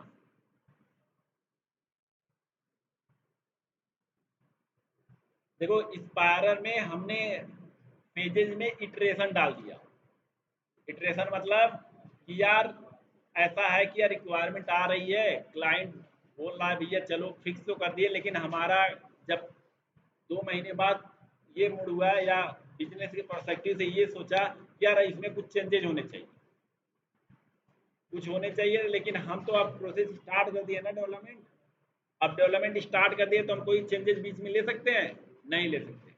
Speaker 1: देखो स्पायरल में हमने पेजेस में इटरेशन डाल दिया। इटरेशन मतलब कि यार ऐसा है कि यार रिक्वायरमेंट आ रही है, क्लाइंट बोल रहा है भैया चलो फिक्स तो कर दिए, लेकिन हमारा जब 2 महीने बाद ये मूड हुआ, या बिजनेस के पर्सपेक्टिव से ये सोचा कि यार इसमें कुछ चेंजेज होने चाहिए, कुछ होने चाहिए, लेकिन हम तो अब प्रोसेस स्टार्ट कर दिए ना डेवलपमेंट। अब डेवलपमेंट स्टार्ट कर दिए तो हम कोई चेंजेस बीच में ले सकते हैं, नहीं ले सकते।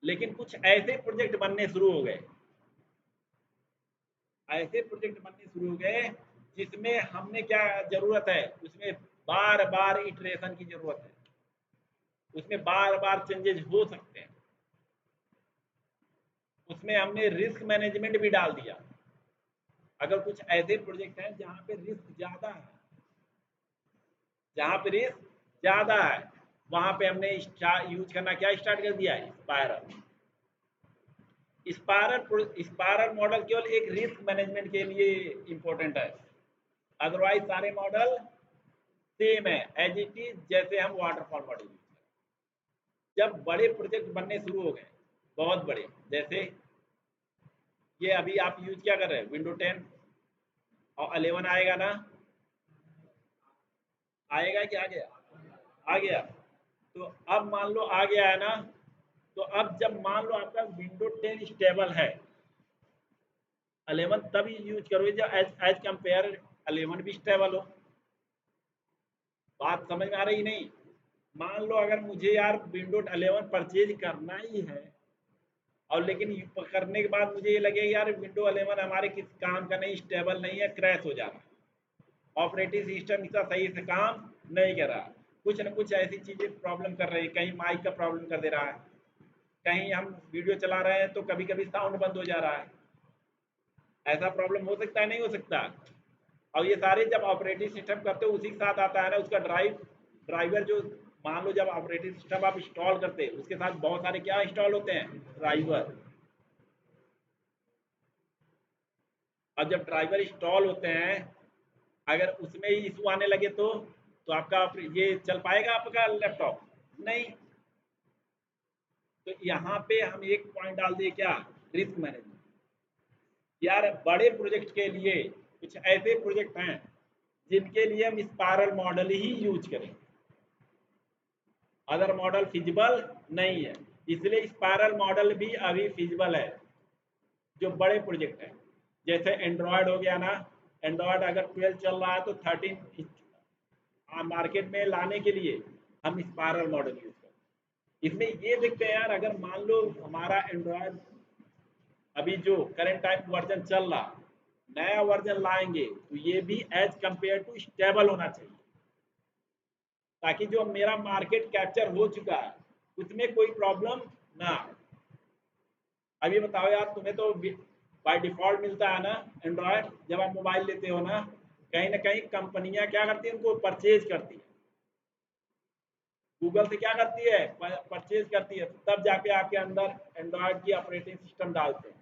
Speaker 1: लेकिन कुछ ऐसे प्रोजेक्ट बनने शुरू हो गए, ऐसे प्रोजेक्ट बनने शुरू हो गए जिसमें हमने क्या जरूरत है, उसमें बार बार इटरेशन की जरूरत है, उसमें बार बार चेंजेस हो सकते हैं। उसमें हमने रिस्क मैनेजमेंट भी डाल दिया। अगर कुछ ऐसे प्रोजेक्ट हैं जहाँ पे रिस्क ज़्यादा है, जहाँ पे रिस्क ज़्यादा है, वहाँ पे हमने यूज करना क्या स्टार्ट कर दिया है, स्पायरल। स्पायरल मॉडल केवल एक रिस्क मैनेजमेंट के लिए इंपॉर्टेंट है, अदरवाइज सारे मॉडल सेम है, एज इट इज जैसे हम वाटरफॉल मॉडल यूज करें। जब बड़े प्रोजेक्ट बनने शुरू हो गए, बहुत बड़े, जैसे ये अभी आप यूज क्या कर रहे हैं, विंडो 10 और 11 आएगा ना, आएगा कि आ गया, आ गया। तो अब मान लो आ गया है ना, तो अब जब मान लो आपका विंडो 10 स्टेबल है, 11 तब यूज करोगे जब एज एज कंपेयर 11 भी स्टेबल हो। बात समझ में आ रही नहीं। मान लो अगर मुझे यार विंडो 11 परचेज करना ही है, और लेकिन करने के बाद मुझे ये लगे यार विंडो 11 हमारे किस काम का नहीं, स्टेबल नहीं है, क्रैश हो जा रहा है, ऑपरेटिंग सिस्टम इसका सही से काम नहीं कर रहा, कुछ ना कुछ ऐसी चीज़ें प्रॉब्लम कर रही है, कहीं माइक का प्रॉब्लम कर दे रहा है, कहीं हम वीडियो चला रहे हैं तो कभी कभी साउंड बंद हो जा रहा है। ऐसा प्रॉब्लम हो सकता है, नहीं हो सकता। और ये सारे जब ऑपरेटिंग सिस्टम करते हो उसी के साथ आता है ना, उसका ड्राइवर जो, मान लो जब ऑपरेटिंग सिस्टम आप इंस्टॉल करते हैं उसके साथ बहुत सारे क्या इंस्टॉल होते हैं, ड्राइवर। और जब ड्राइवर इंस्टॉल होते हैं, अगर उसमें ही इशू आने लगे तो आपका ये चल पाएगा आपका लैपटॉप, नहीं। तो यहाँ पे हम एक पॉइंट डाल दिए क्या, रिस्क मैनेजमेंट। यार बड़े प्रोजेक्ट के लिए कुछ ऐसे प्रोजेक्ट हैं जिनके लिए हम स्पायरल मॉडल ही यूज करें, अदर मॉडल फिजिबल नहीं है। इसलिए स्पायरल मॉडल भी अभी फिजिबल है जो बड़े प्रोजेक्ट हैं। जैसे एंड्रॉयड हो गया ना, एंड्रॉयड अगर 12 चल रहा है तो 13 मार्केट में लाने के लिए हम स्पायरल मॉडल यूज करें। इसमें ये देखते हैं यार, अगर मान लो हमारा एंड्रॉयड अभी जो करंट टाइप वर्जन चल रहा, नया वर्जन लाएंगे तो ये भी एज कंपेयर टू स्टेबल होना चाहिए, ताकि जो मेरा मार्केट कैप्चर हो चुका है उसमें कोई प्रॉब्लम ना आए। अभी बताओ यार, तुम्हें तो बाय डिफॉल्ट मिलता है ना एंड्रॉयड, जब आप मोबाइल लेते हो ना कहीं कंपनियां क्या करती है, उनको परचेज करती है, गूगल से क्या करती है, परचेज करती है, तब जाके आपके अंदर एंड्रॉयड की ऑपरेटिंग सिस्टम डालते हैं।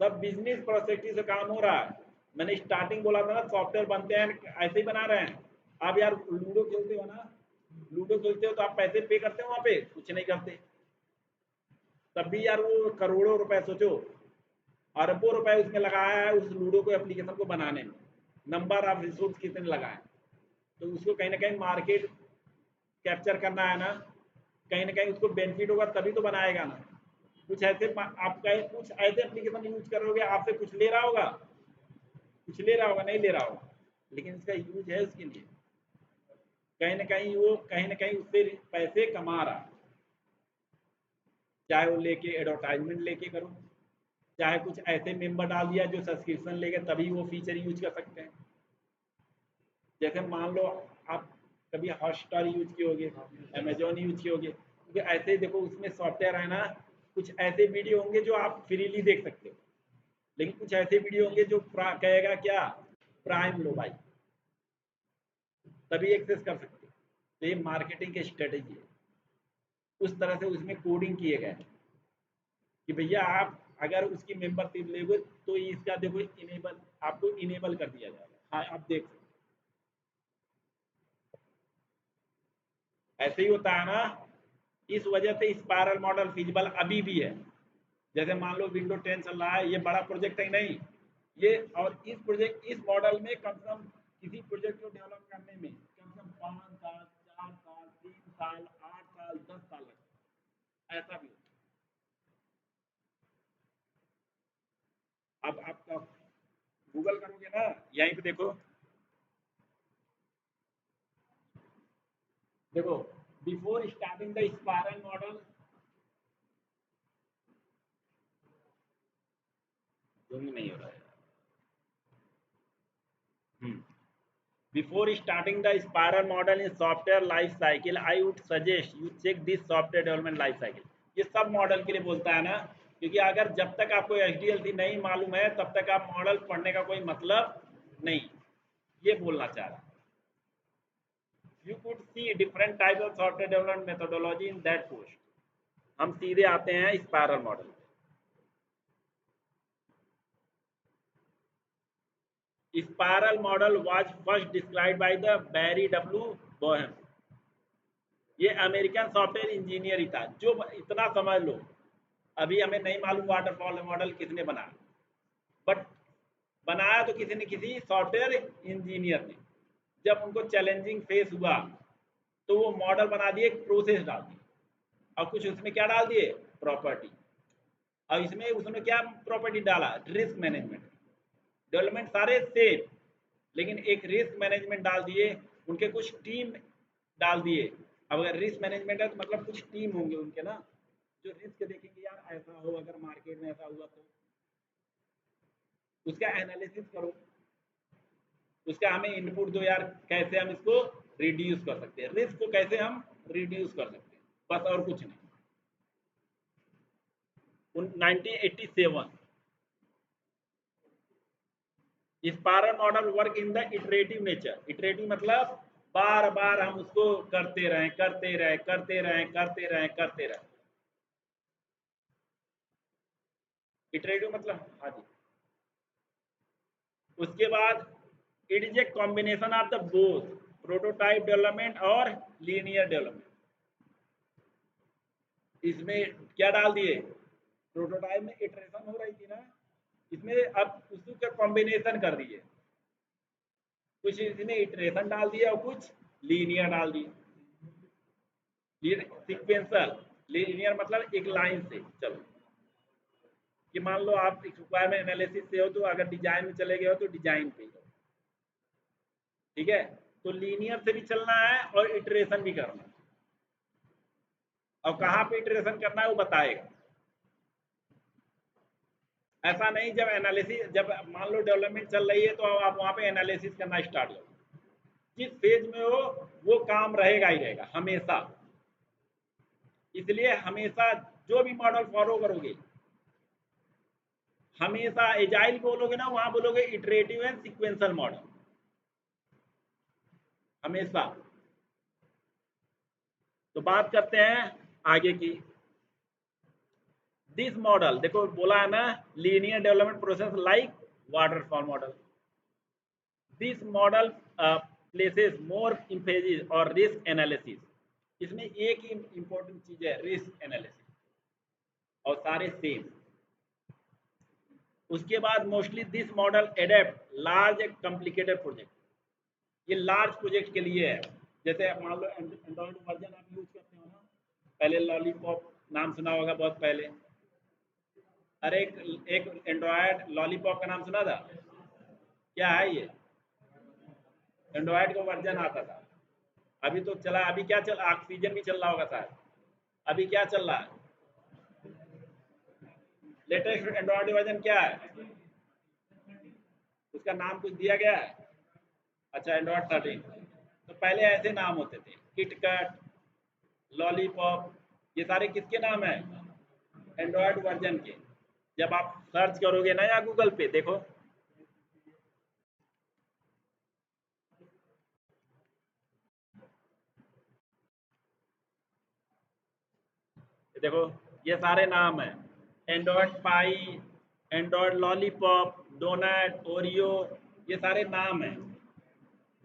Speaker 1: सब बिजनेस प्रोस्पेक्टिव से काम हो रहा है। मैंने स्टार्टिंग बोला था ना, सॉफ्टवेयर बनते हैं ऐसे ही बना रहे हैं। आप यार लूडो खेलते हो ना, लूडो खेलते हो तो आप पैसे पे करते हो, वहां पे कुछ नहीं करते। तब भी यार वो करोड़ों रुपए, सोचो अरबों रुपए उसमें लगाया है उस लूडो को एप्लीकेशन को बनाने में। नंबर ऑफ रिसोर्स कितने लगाए, तो उसको कहीं ना कहीं मार्केट कैप्चर करना है ना, कहीं ना कहीं उसको बेनिफिट होगा तभी तो बनाएगा ना। कुछ ऐसे आप कहीं कुछ ऐसे एप्लीकेशन यूज करोगे, आपसे कुछ ले रहा होगा, कुछ ले रहा होगा, नहीं ले रहा होगा, लेकिन इसका यूज है उसके लिए। कहीं ना कहीं वो कहीं ना कहीं उससे पैसे कमा रहा है, चाहे वो लेके एडवर्टाइजमेंट लेके करो, चाहे कुछ ऐसे मेंबर डाल दिया जो सब्सक्रिप्शन लेके तभी वो फीचर यूज कर सकते हैं। जैसे मान लो आप कभी हॉटस्टार यूज किए होगे, अमेजोन यूज किए होगे, क्योंकि ऐसे देखो उसमें सॉफ्टवेयर है ना, कुछ ऐसे वीडियो होंगे जो आप फ्रीली देख सकते हो, लेकिन कुछ ऐसे वीडियो होंगे जो कहेगा क्या, प्राइम लो भाई, तभी एक्सेस कर सकते हो। तो ये मार्केटिंग की स्ट्रेटेजी है, उस तरह से उसमें कोडिंग किए गए हैं कि भैया आप अगर उसकी मेंबरशिप लेंगे तो इसका देखो इनेबल, आपको इनेबल कर दिया जाएगा। हाँ आप देख सकते, ऐसे ही होता है ना। इस वजह से स्पायरल मॉडल फिजिबल अभी भी है। जैसे मान लो विंडो 10 चल रहा है, ये बड़ा प्रोजेक्ट है नहीं ये, और इस प्रोजेक्ट इस मॉडल में कम से कम किसी प्रोजेक्ट को डेवलप करने में कम से कम 5 साल, 4 साल, 3 साल, 8 साल, 10 साल लगता है, ऐसा भी होता है। अब आप गूगल करोगे ना, यहीं पे देखो, देखो before starting the spiral model, zoom नहीं हो रहा है। Before starting the spiral model in software life cycle, I would suggest you check this software development life cycle। ये सब मॉडल के लिए बोलता है ना, क्योंकि अगर जब तक आपको HDLC नहीं मालूम है तब तक आप मॉडल पढ़ने का कोई मतलब नहीं, ये बोलना चाह रहा। You could see different types of software development methodology in that post। हम सीधे आते हैं spiral model. Spiral model was first described by the Barry W. Boehm। ये अमेरिकन सॉफ्टवेयर इंजीनियर ही था, जो इतना समझ लो, अभी हमें नहीं मालूम वाटरफॉल मॉडल किसने बनाया, बट बनाया तो किसी ने, किसी सॉफ्टवेयर इंजीनियर ने। जब उनको चैलेंजिंग फेस हुआ तो वो मॉडल बना दिए, प्रोसेस डाल दी, और कुछ उसमें क्या डाल दिए, प्रॉपर्टी। और इसमें उसने क्या प्रॉपर्टी डाला, रिस्क मैनेजमेंट। डेवलपमेंट सारे सेम, लेकिन एक रिस्क मैनेजमेंट डाल दिए, उनके कुछ टीम डाल दिए। अब अगर रिस्क मैनेजमेंट है तो मतलब कुछ टीम होंगे उनके ना, जो रिस्क देखेंगे, यार ऐसा हो अगर मार्केट में ऐसा हुआ तो उसका एनालिसिस करो, उसका हमें इनपुट दो, यार कैसे हम इसको रिड्यूस कर सकते हैं, रिस्क को कैसे हम रिड्यूस कर सकते हैं, बस और कुछ नहीं। 1987 spiral model work in the iterative nature. Iterative मतलब बार बार हम उसको करते रहें, करते रहें, करते रहें, करते रहें, करते रहें। इटरेटिव मतलब, हाँ जी। उसके बाद it is a combination of the both prototype development और लीनियर डेवलपमेंट। इसमें क्या डाल दिए, प्रोटोटाइप में इटरेशन हो रही थी ना, इसमें अब उसी का कॉम्बिनेशन कर दिए, कुछ इसमें इटरेशन डाल दिया और कुछ लीनियर डाल दिए। सिक्वेंसल, लीनियर मतलब एक लाइन से चलो, कि मान लो आप रिक्वायरमेंट एनालिसिस से हो तो अगर डिजाइन में चले गए हो तो डिजाइन पे ही हो, ठीक है। तो लीनियर से भी चलना है और इटरेशन भी करना है, और कहाँ पे इटरेशन करना है वो बताएगा। ऐसा नहीं जब एनालिसिस, जब मान लो डेवलपमेंट चल रही है तो आप वहाँ पे एनालिसिस करना स्टार्ट करो, जिस फेज में हो वो काम रहेगा ही रहेगा हमेशा। इसलिए हमेशा जो भी मॉडल फॉलो करोगे, हमेशा एजाइल बोलोगे ना, वहां बोलोगे इटरेटिव एंड सीक्वेंशियल मॉडल, हमेशा। तो बात करते हैं आगे की। दिस मॉडल, देखो बोला है ना, linear development process like waterfall model. This model places more emphasis और रिस्क एनालिसिस। इसमें एक ही इंपॉर्टेंट चीज है, रिस्क एनालिसिस, और सारे सेम। उसके बाद mostly this model adapt large complicated project. ये लार्ज प्रोजेक्ट के लिए है। जैसे मान लो एंड्रॉइड वर्जन आप यूज करते हो ना, पहले लॉलीपॉप नाम सुना होगा बहुत पहले। अरे एक एंड्रॉयड लॉलीपॉप का नाम सुना था? क्या है ये? एंड्रॉयड का वर्जन आता था। अभी तो चला, अभी क्या चल, ऑक्सीजन भी चल रहा होगा शायद। अभी क्या चल रहा है? लेटेस्ट एंड्रॉयड वर्जन क्या है? उसका नाम कुछ दिया गया है? अच्छा, एंड्रॉयड 13। तो पहले ऐसे नाम होते थे, किटकैट, लॉलीपॉप, ये सारे किसके नाम है? एंड्रॉयड वर्जन के। जब आप सर्च करोगे ना या गूगल पे देखो, देखो ये सारे नाम है, एंड्रॉयड पाई, एंड्रॉयड लॉलीपॉप, डोनट, ओरियो, ये सारे नाम है।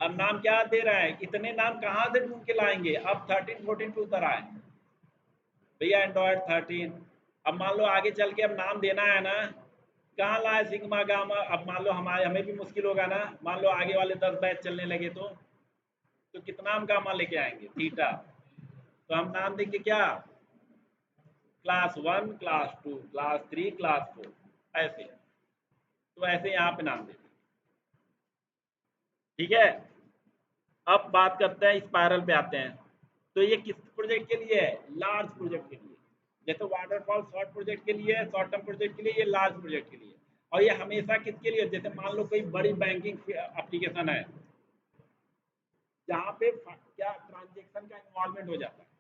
Speaker 1: अब नाम क्या दे रहा है? इतने नाम कहाँ से ढूंढ के लाएंगे? अब 13 14 पे उतर आए भैया, एंड्रॉयड 13। अब मान लो आगे चल के अब नाम देना है ना, कहाँ लाए सिग्मा गामा? अब मान लो हमारे, हमें भी मुश्किल होगा ना, मान लो आगे वाले 10 बैच चलने लगे तो कितना हम गामा लेके आएंगे? थीटा। तो हम नाम देंगे क्या? क्लास 1, क्लास 2, क्लास 3, क्लास 4, ऐसे। तो ऐसे यहाँ पे नाम देते। ठीक है। अब बात करते हैं, स्पायरल पे आते हैं। तो ये किस प्रोजेक्ट के लिए है? लार्ज प्रोजेक्ट के लिए। जैसे वाटरफॉल शॉर्ट प्रोजेक्ट के लिए है, शॉर्ट टर्म प्रोजेक्ट के लिए, ये लार्ज प्रोजेक्ट के लिए। और ये हमेशा किसके लिए? जैसे मान लो कोई बड़ी बैंकिंग एप्लीकेशन है, जहाँ पे क्या ट्रांजेक्शन का इन्वॉल्वमेंट हो जाता है।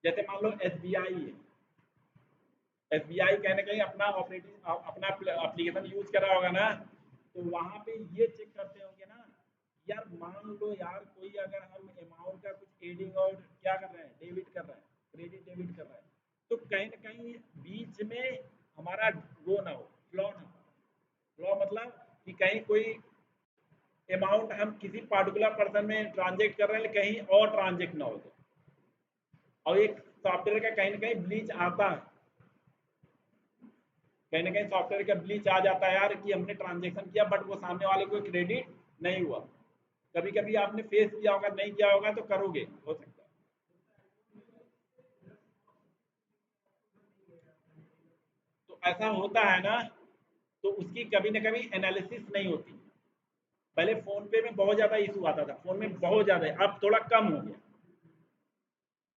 Speaker 1: जैसे मान लो एसबीआई है, एसबीआई कहीं ना कहीं अपना ऑपरेटिंग, अपना एप्लीकेशन यूज कर रहा होगा ना, तो वहाँ पे ये चेक करते होंगे ना, यार मान लो यार कोई अगर हम अमाउंट का कुछ एडिंग और क्या कर रहे हैं, डेबिट कर रहे हैं, क्रेडिट डेबिट कर रहे हैं, तो कहीं ना कहीं बीच में हमारा वो ना हो, फ्लॉ ना हो। फ्लॉ मतलब कि कहीं कोई अमाउंट हम किसी पार्टिकुलर पर्सन में ट्रांजेक्ट कर रहे हैं, कहीं और ट्रांजेक्ट ना हो जाए। और एक सॉफ्टवेयर का कहीं ना कहीं ब्लीच आता है, कहीं ना कहीं सॉफ्टवेयर का ब्लीच आ जाता है यार, कि हमने ट्रांजेक्शन किया बट वो सामने वाले को क्रेडिट नहीं हुआ। कभी कभी आपने फेस किया होगा, नहीं किया होगा तो करोगे, हो सकता है। तो ऐसा होता है ना, तो उसकी कभी ना कभी एनालिसिस नहीं होती। पहले फोन पे में बहुत ज्यादा इशू आता था, फोन में बहुत ज्यादा, अब थोड़ा कम हो गया।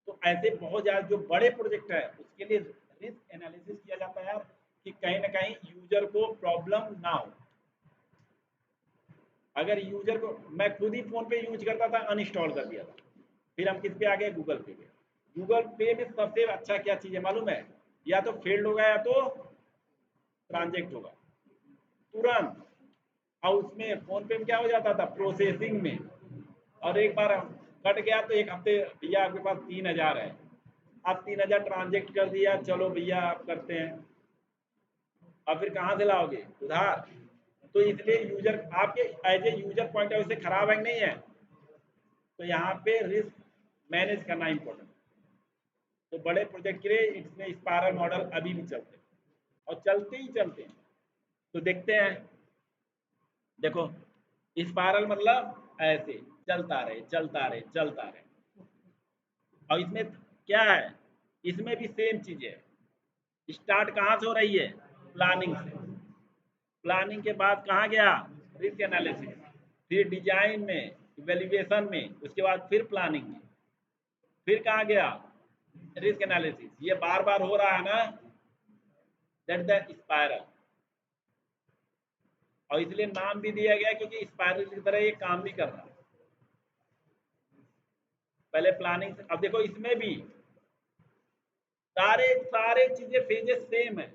Speaker 1: तो ऐसे बहुत ज्यादा जो बड़े प्रोजेक्ट है उसके लिए रिस्क एनालिसिस किया जाता है यार, कि कहीं ना कहीं यूजर को प्रॉब्लम ना हो। अगर यूजर को, मैं खुद ही फोन पे यूज करता था, अनइंस्टॉल कर दिया था। फिर हम किस पे आ गए? गूगल पे पे। गूगल पे में सबसे अच्छा क्या चीज़ है मालूम है? या तो फेल्ड होगा या तो ट्रांजेक्ट होगा तुरंत। और उसमें फोन पे में क्या हो जाता था? प्रोसेसिंग में। और एक बार कट गया तो एक हफ्ते, भैया आपके पास 3,000 है, आप 3,000 ट्रांजेक्ट कर दिया, चलो भैया आप करते हैं। अब फिर कहाँ से लाओगे उधार? तो इसलिए यूजर आपके as a user point of view से खराब है कि नहीं है? तो यहाँ पे रिस्क मैनेज करना इंपॉर्टेंट। तो बड़े प्रोजेक्ट के लिए इसमें स्पायरल मॉडल अभी भी चलते हैं, और चलते ही चलते हैं। तो देखते हैं, देखो स्पायरल मतलब ऐसे चलता रहे चलता रहे चलता रहे। और इसमें क्या है? इसमें भी सेम चीज है। स्टार्ट कहाँ से हो रही है? प्लानिंग से। प्लानिंग के बाद कहाँ गया? Risk analysis. फिर डिजाइन में, इवेल्युएशन में, उसके बाद फिर प्लानिंग में, फिर कहाँ गया? Risk analysis. ये बार बार हो रहा है ना, दैट द स्पायरल। और इसलिए नाम भी दिया गया क्योंकि स्पायरल की तरह ये काम भी कर रहा है। पहले प्लानिंग से, अब देखो इसमें भी सारे सारे चीजें फेजेस सेम है।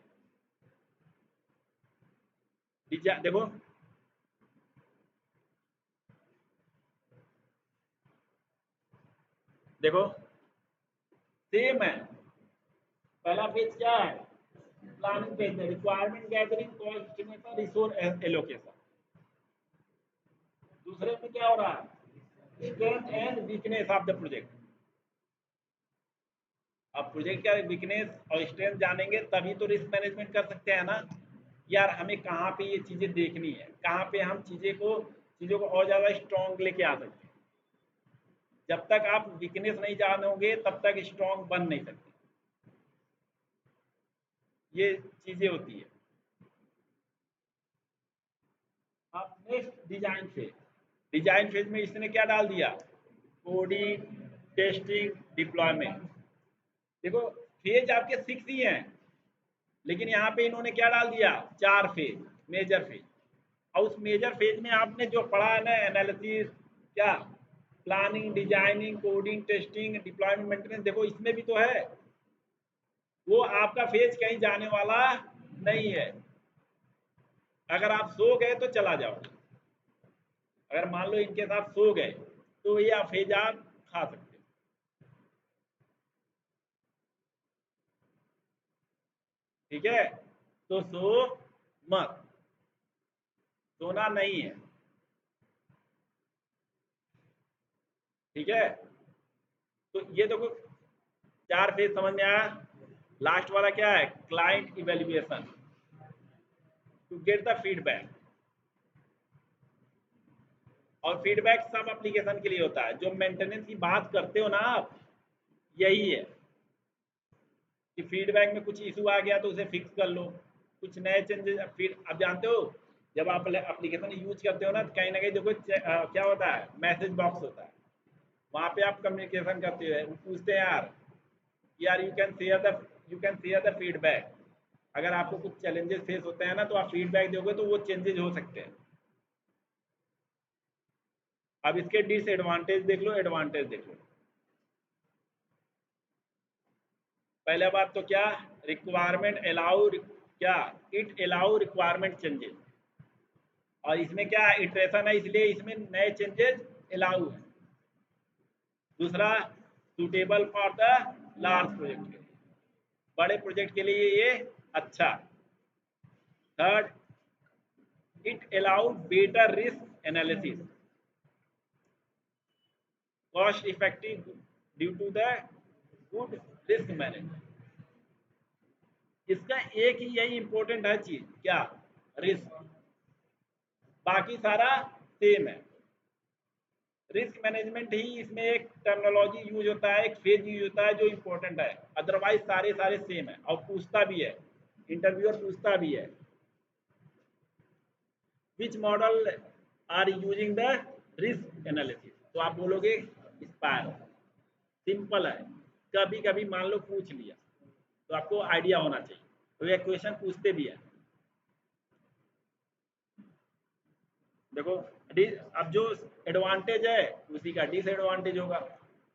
Speaker 1: देखो, देखो सेम है। पहला फेज क्या है? प्लानिंग फेज है, requirement gathering, cost estimation, resource allocation. दूसरे में क्या हो रहा है? Strength and weakness of the project. अब प्रोजेक्ट का वीकनेस और स्ट्रेंथ जानेंगे तभी तो रिस्क मैनेजमेंट कर सकते हैं ना। यार हमें कहाँ पे ये चीज़ें देखनी है, कहाँ पे हम चीज़ों को और ज़्यादा स्ट्रॉन्ग लेके आ सकते हैं। जब तक आप वीकनेस नहीं जानोगे तब तक स्ट्रॉन्ग बन नहीं सकते। ये चीज़ें होती है। अब next design phase. Design phase में इसने क्या डाल दिया? Coding, testing, deployment. देखो फेज आपके 6 ही हैं, लेकिन यहाँ पे इन्होंने क्या डाल दिया? 4 फेज, मेजर फेज। और उस मेजर फेज में आपने जो पढ़ा है ना, एनालिसिस, क्या planning, designing, coding, testing, deployment, maintenance, देखो इसमें भी तो है। वो आपका फेज कहीं जाने वाला नहीं है। अगर आप सो गए तो चला जाओ। अगर मान लो इनके साथ सो गए तो ये फेज आप खा सकते हो। ठीक है, तो सो मत, सोना नहीं है। ठीक है, तो ये देखो 4 फेज समझ में आया। लास्ट वाला क्या है? Client evaluation, to get the feedback. और फीडबैक सब एप्लीकेशन के लिए होता है। जो मेंटेनेंस की बात करते हो ना आप, यही है कि फीडबैक में कुछ इशू आ गया तो उसे फिक्स कर लो, कुछ नए चेंजेस। फिर आप जानते हो जब आप एप्लीकेशन यूज करते हो ना, तो कहीं ना कहीं देखो क्या होता है? मैसेज बॉक्स होता है। वहाँ पे आप कम्युनिकेशन करते हो, पूछते हैं यार you can share the feedback. अगर आपको कुछ चैलेंजेस फेस होते हैं ना, तो आप फीडबैक दोगे तो वो चेंजेस हो सकते हैं। अब इसके डिसएडवांटेज देख लो, एडवांटेज देख लो। पहला बात तो क्या? रिक्वायरमेंट अलाउ, क्या इट अलाउ रिक्वायरमेंट चेंजेस। और इसमें क्या इटरेशन है, इसलिए इसमें नए चेंजेस अलाउ है। दूसरा, suitable for the large project के लिए, बड़े प्रोजेक्ट के लिए ये अच्छा। Third, it allow better risk analysis, cost effective due to the good risk management. इसका एक ही यही इंपॉर्टेंट है चीज, क्या? रिस्क। बाकी सारा सेम है। रिस्क मैनेजमेंट ही इसमें एक टर्मिनोलॉजी यूज होता है, एक फेज यूज होता है जो इंपॉर्टेंट है। अदरवाइज सारे सारे सेम है। और पूछता भी है, इंटरव्यूअर पूछता भी है, which model are using the risk analysis, तो आप बोलोगे स्पायर। सिंपल है। कभी कभी मान लो पूछ लिया, तो आपको आइडिया होना चाहिए, तो ये क्वेश्चन पूछते भी है। देखो अब जो एडवांटेज है उसी का डिसएडवांटेज होगा।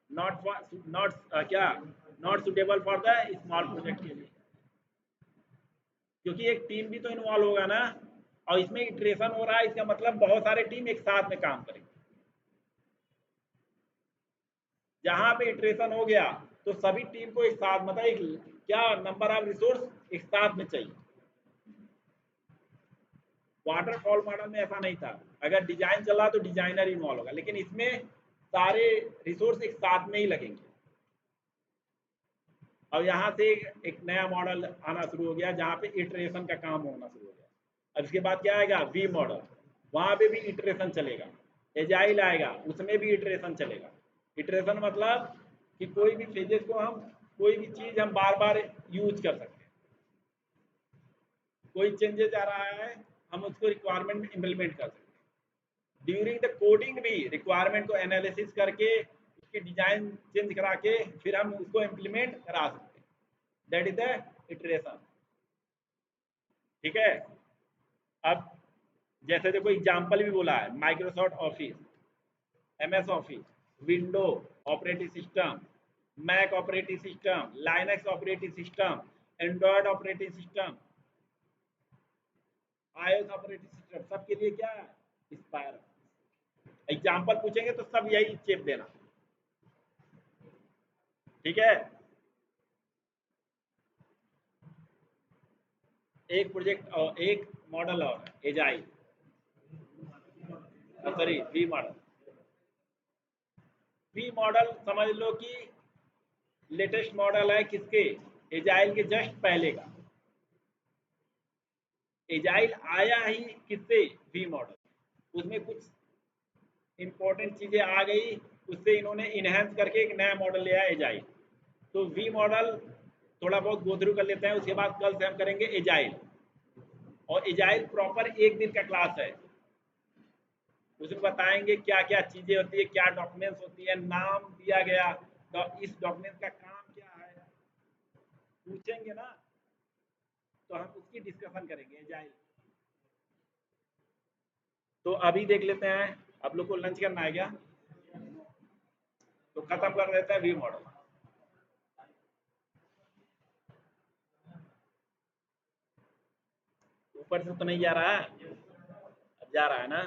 Speaker 1: नॉट क्या not suitable for the small project के लिए, क्योंकि एक टीम भी तो इन्वॉल्व होगा ना। और इसमें इटरेशन हो रहा है, इसका मतलब बहुत सारे टीम एक साथ में काम करेंगे। जहां पे इटरेशन हो गया तो सभी टीम को एक साथ, मतलब एक क्या नंबर ऑफ रिसोर्स एक साथ में चाहिए। वाटरफॉल मॉडल में ऐसा नहीं था। अगर डिजाइन चला तो डिजाइनर इन्वॉल्व होगा, लेकिन इसमें सारे रिसोर्स एक साथ में ही लगेंगे। और यहाँ से एक नया मॉडल आना शुरू हो गया जहाँ पे इटरेशन का काम होना शुरू हो गया। अब इसके बाद क्या आएगा? V model. वहाँ पे भी इटरेशन चलेगा। एजाइल आएगा, उसमें भी इटरेशन चलेगा। इटरेशन मतलब कि कोई भी फेजेस को हम, कोई भी चीज़ हम बार बार यूज कर सकते हैं। कोई चेंजेस आ रहा है, हम उसको रिक्वायरमेंट में इम्प्लीमेंट कर सकते हैं। ड्यूरिंग द कोडिंग भी रिक्वायरमेंट को एनालिसिस करके उसकी डिजाइन चेंज करा के फिर हम उसको इम्प्लीमेंट करा सकते हैं। That is the iteration. ठीक है। अब जैसे देखो एग्जाम्पल भी बोला है, Microsoft Office, MS Office, window operating system, Mac operating system, Linux operating system, Android operating system, iOS operating system, सबके लिए क्या है? इंस्पायर। एग्जाम्पल पूछेंगे तो सब यही चेप देना। ठीक है। एक प्रोजेक्ट और एक मॉडल और agile, sorry V model. V model समझ लो कि लेटेस्ट मॉडल है किसके, एजाइल के जस्ट पहले का। एजाइल आया ही किससे, वी मॉडल। उसमें कुछ इंपॉर्टेंट चीजें आ गई, उससे इन्होंने इनहेंस करके एक नया मॉडल लिया एजाइल। तो वी मॉडल थोड़ा बहुत गो थ्रू कर लेते हैं, उसके बाद कल से हम करेंगे एजाइल। और एजाइल प्रॉपर एक दिन का क्लास है, उसमें बताएंगे क्या क्या चीजें होती है, क्या डॉक्यूमेंट्स होती है, नाम दिया गया तो इस डॉक्यूमेंट का काम क्या है, पूछेंगे ना, तो हम उसकी डिस्कशन करेंगे एजाइल। तो अभी देख लेते हैं, आप लोग को लंच करना है क्या, तो खत्म कर देते हैं वी मॉडल। ऊपर से तो नहीं जा रहा है, अब जा रहा है ना।